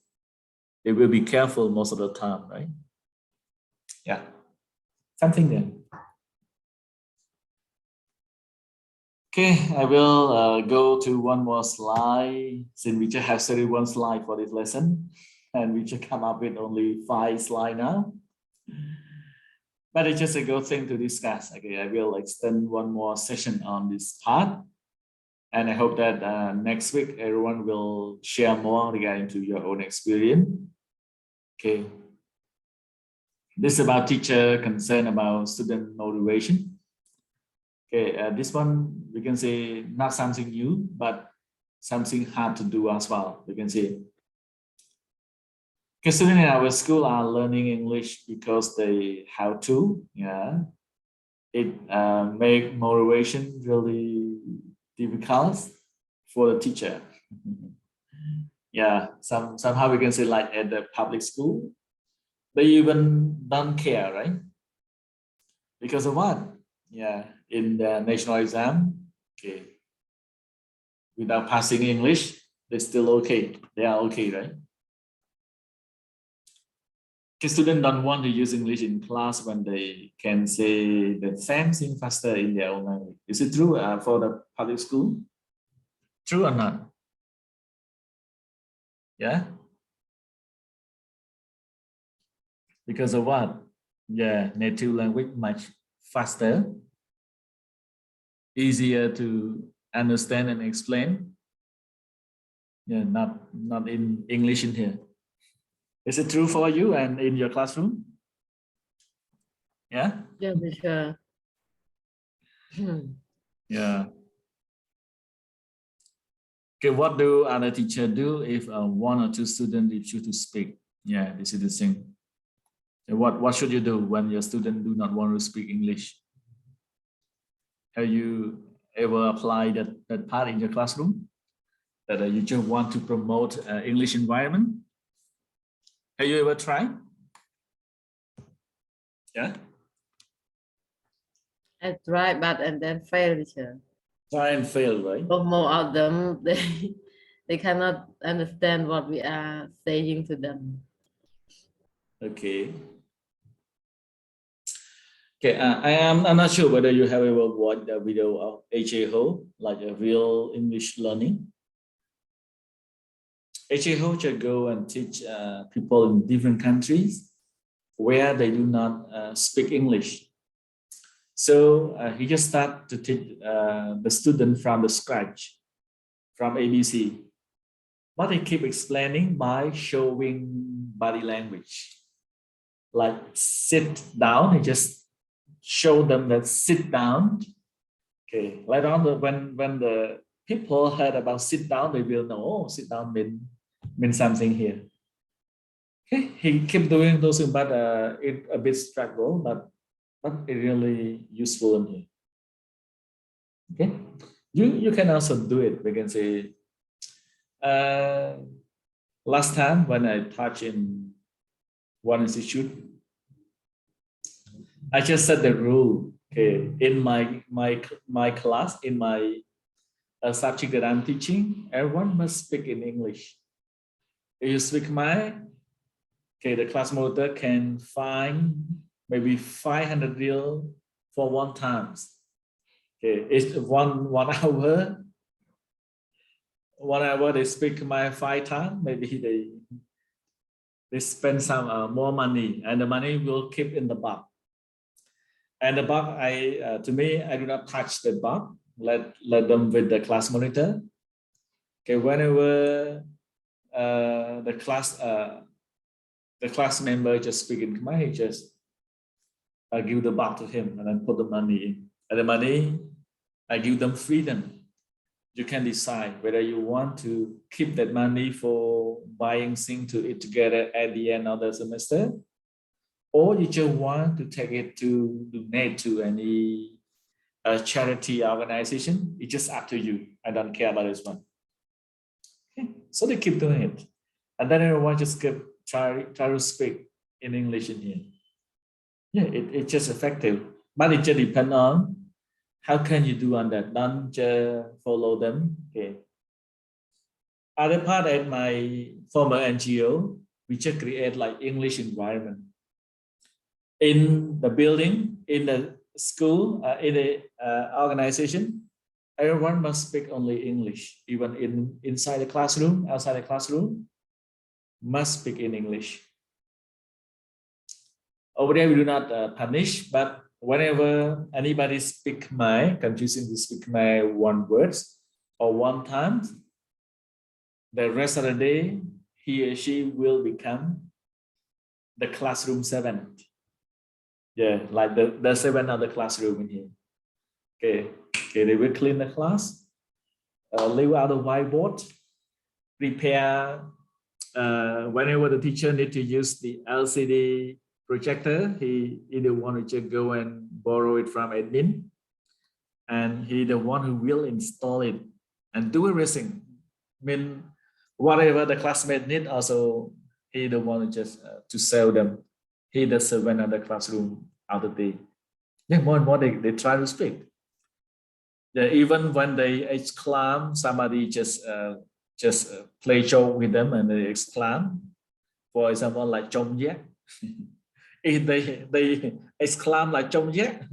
They will be careful most of the time, right? Yeah, something there. Okay, I will go to one more slide since we just have 31 slides for this lesson and we just come up with only 5 slides now. But it's just a good thing to discuss. Okay, I will extend one more session on this part. And I hope that next week, everyone will share more regarding to your own experience. Okay. This is about teacher concern about student motivation. Okay, this one, we can say not something new, but something hard to do as well, we can say. Okay, students in our school are learning English because they have to, yeah. It make motivation really difficult for the teacher. Yeah, somehow we can say like at the public school, they even don't care, right? Because of what? Yeah, in the national exam, okay, without passing English, they're still okay. They are okay, right? The students don't want to use English in class when they can say the same thing faster in their own language. Is it true for the public school? True or not? Yeah. Because of what? Yeah, native language much faster, easier to understand and explain. Yeah, not in English in here. Is it true for you and in your classroom? Yeah. Yeah, teacher. Yeah. Okay, what do other teacher do if 1 or 2 students refuse to speak? Yeah, this is the thing. So what should you do when your student do not want to speak English? Have you ever applied that part in your classroom? That you just want to promote English environment? Have you ever tried? Yeah. I tried, but and then failed, teacher. Try and fail, right? But more of them, they cannot understand what we are saying to them. Okay. Okay, I'm not sure whether you have ever watched the video of H.A. Ho, like a real English learning. H.A. Ho just go and teach people in different countries where they do not speak English. So he just start to teach the student from the scratch, from ABC. But he keep explaining by showing body language. Like sit down, he just show them that sit down. Okay, later on when the people heard about sit down, they will know, oh, sit down mean something here. Okay, he kept doing those things, but it a bit struggle, but it really useful in here. Okay, you can also do it. We can say last time when I taught in one institute, I just set the rule Okay, in my class, in my subject that I'm teaching, everyone must speak in English. If you speak Khmer, okay, the class monitor can find maybe 500 real for one times. Okay, it's one hour. 1 hour they speak my 5 times. Maybe they spend some more money, and the money will keep in the box. And the box, to me, I do not touch the box. Let them with the class monitor. Okay, whenever the class member just speak in Khmer, he just give the box to him and then put the money in. And the money, I give them freedom. You can decide whether you want to keep that money for buying things to eat together at the end of the semester, or you just want to take it to donate to any charity organization. It's just up to you. I don't care about this one. Okay. So they keep doing it. And then everyone just try to speak in English in here. Yeah, it's just effective. But it just depends on how can you do on that. Don't just follow them. Okay. Other part at my former NGO, we just create like English environment. In the building, in the school, in the organization, everyone must speak only English. Even inside the classroom, outside the classroom, must speak in English. Over there, we do not punish, but whenever anybody speak Khmer, confusing to speak Khmer one words or one time, the rest of the day, he or she will become the classroom servant. Yeah, like the servant of the classroom in here. Okay, they will clean the class, leave out the whiteboard, prepare. Whenever the teacher need to use the LCD projector, he either want to just go and borrow it from admin, and he the one who will install it and do everything. I mean, whatever the classmate need, also he the one just to sell them. He the servant of the classroom out of the day. Yeah, more and more they try to speak. Yeah, even when they exclaim, somebody just play joke with them and they exclaim. For example, like "Chong Yak." If they exclaim like "Chong Yak,"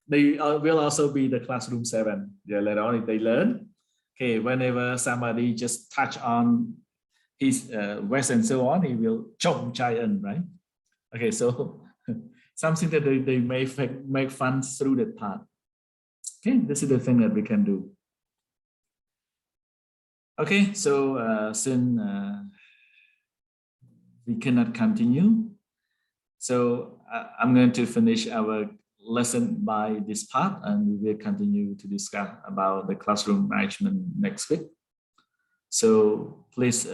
they will also be the classroom servant. Yeah, later on if they learn. Okay, whenever somebody just touch on his vest and so on, he will "Chong Chai-en," right? Okay, so something that they may make fun through that part. Okay, this is the thing that we can do. Okay, so since we cannot continue, so I'm going to finish our lesson by this part, and we will continue to discuss about the classroom management next week. So please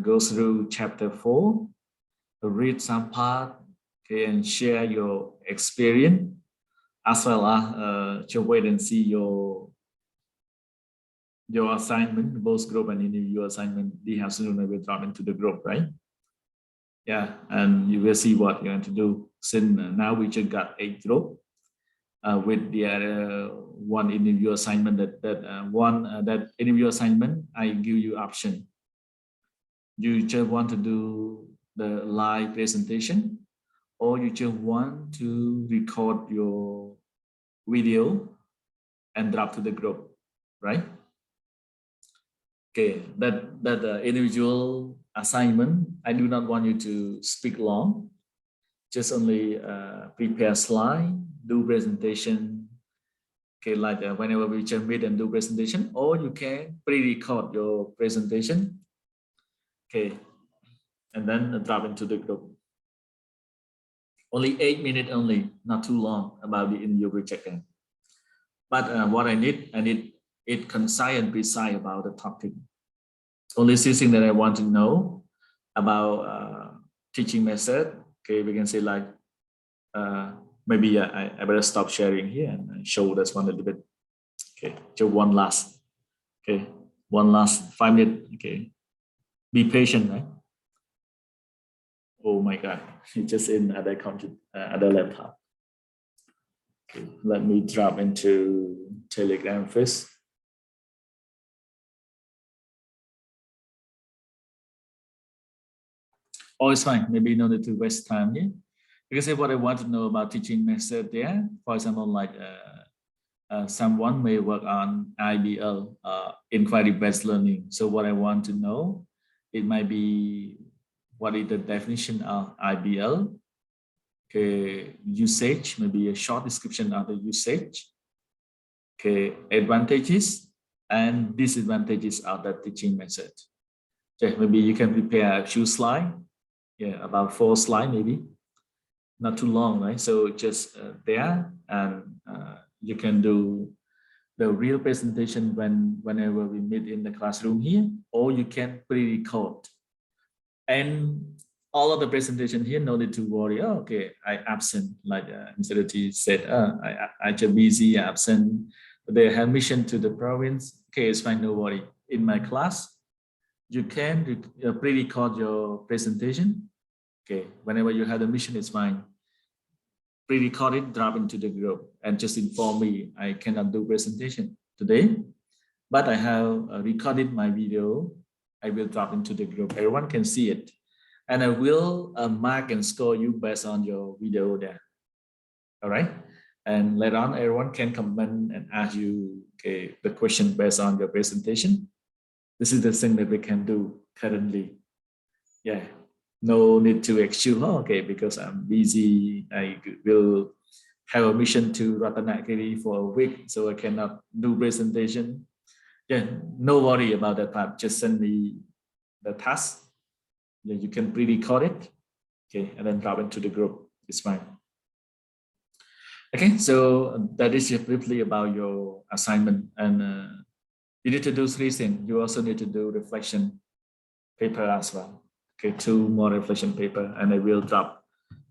go through chapter 4, read some part, okay, and share your experience, as well as to wait and see your assignment, both group and individual assignment. The afternoon I will drop into the group, right? Yeah, and you will see what you're going to do. Since now we just got 8 group with the other one individual assignment. That individual assignment, I give you option. You just want to do the live presentation, or you just want to record your video and drop to the group, right? Okay, that individual assignment, I do not want you to speak long. Just only prepare slide, do presentation. Okay, like whenever we just meet and do presentation, or you can pre-record your presentation. Okay, and then drop into the group. Only 8 minutes only, not too long about the individual project. But what I need it concise and precise about the topic. Only 6 things that I want to know about teaching method. Okay, we can say like maybe I better stop sharing here and show this one a little bit. Okay, just one last. Okay, one last 5 minutes. Okay, be patient, right? Oh my God, it's just in other computer, other laptop. Okay, let me drop into Telegram first. Oh, it's fine. Maybe no need to waste time here. Because what I want to know about teaching method there, for example, like someone may work on IBL, inquiry-based learning. So what I want to know, it might be what is the definition of IBL? Okay, usage, maybe a short description of the usage. Okay, advantages and disadvantages of that teaching method. Okay, maybe you can prepare a few slides. Yeah, about 4 slides maybe. Not too long, right? So just there, and you can do the real presentation whenever we meet in the classroom here, or you can pre-record. And all of the presentation here, no need to worry. Oh, okay, I absent, like Mr. T said, I just busy, absent. They have mission to the province. Okay, it's fine, no worry. In my class, you can pre-record your presentation. Okay, whenever you have the mission, it's fine. Pre-record it, drop into the group, and just inform me. I cannot do presentation today, but I have recorded my video. I will drop into the group. Everyone can see it, and I will mark and score you based on your video there. All right, and later on, everyone can comment and ask you the question based on your presentation. This is the thing that we can do currently. Yeah. No need to excuse, okay, because I'm busy. I will have a mission to Ratanakiri for a week, so I cannot do presentation. Yeah, no worry about that part. Just send me the task. Yeah, you can pre-record it, okay, and then drop into the group. It's fine. Okay, so that is just briefly about your assignment, and you need to do 3 things. You also need to do reflection paper as well. Okay, 2 more reflection paper, and I will drop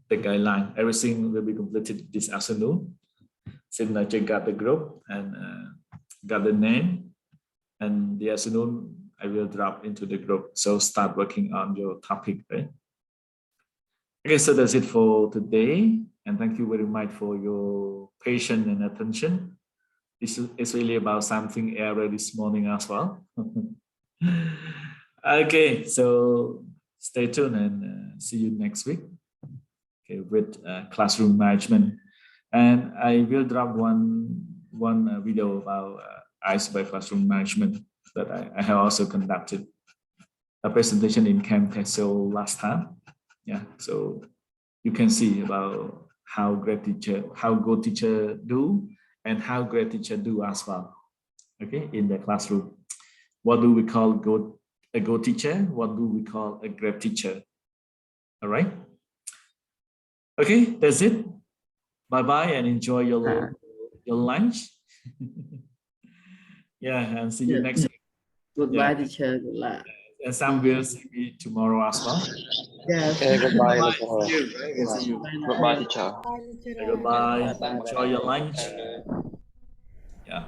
the guideline. Everything will be completed this afternoon. Since I just got the group and got the name, and the afternoon I will drop into the group. So start working on your topic, right? Okay, so that's it for today, and thank you very much for your patience and attention. It's really about something error this morning as well. Okay, so stay tuned and see you next week, okay, with classroom management. And I will drop one video about ICE by classroom management that I have also conducted a presentation in Camp Tesel last time. Yeah, so you can see about how good teacher do and how great teacher do as well. Okay, in the classroom. What do we call a good teacher? What do we call a great teacher? All right. Okay, that's it. Bye-bye and enjoy your lunch. Yeah, and see you next week. Goodbye, teacher. Good luck. And some will see me tomorrow as well. Yes. Okay, goodbye. See you. Right? See you. Goodbye, teacher. Bye, teacher. Goodbye. Enjoy your lunch. And, Yeah.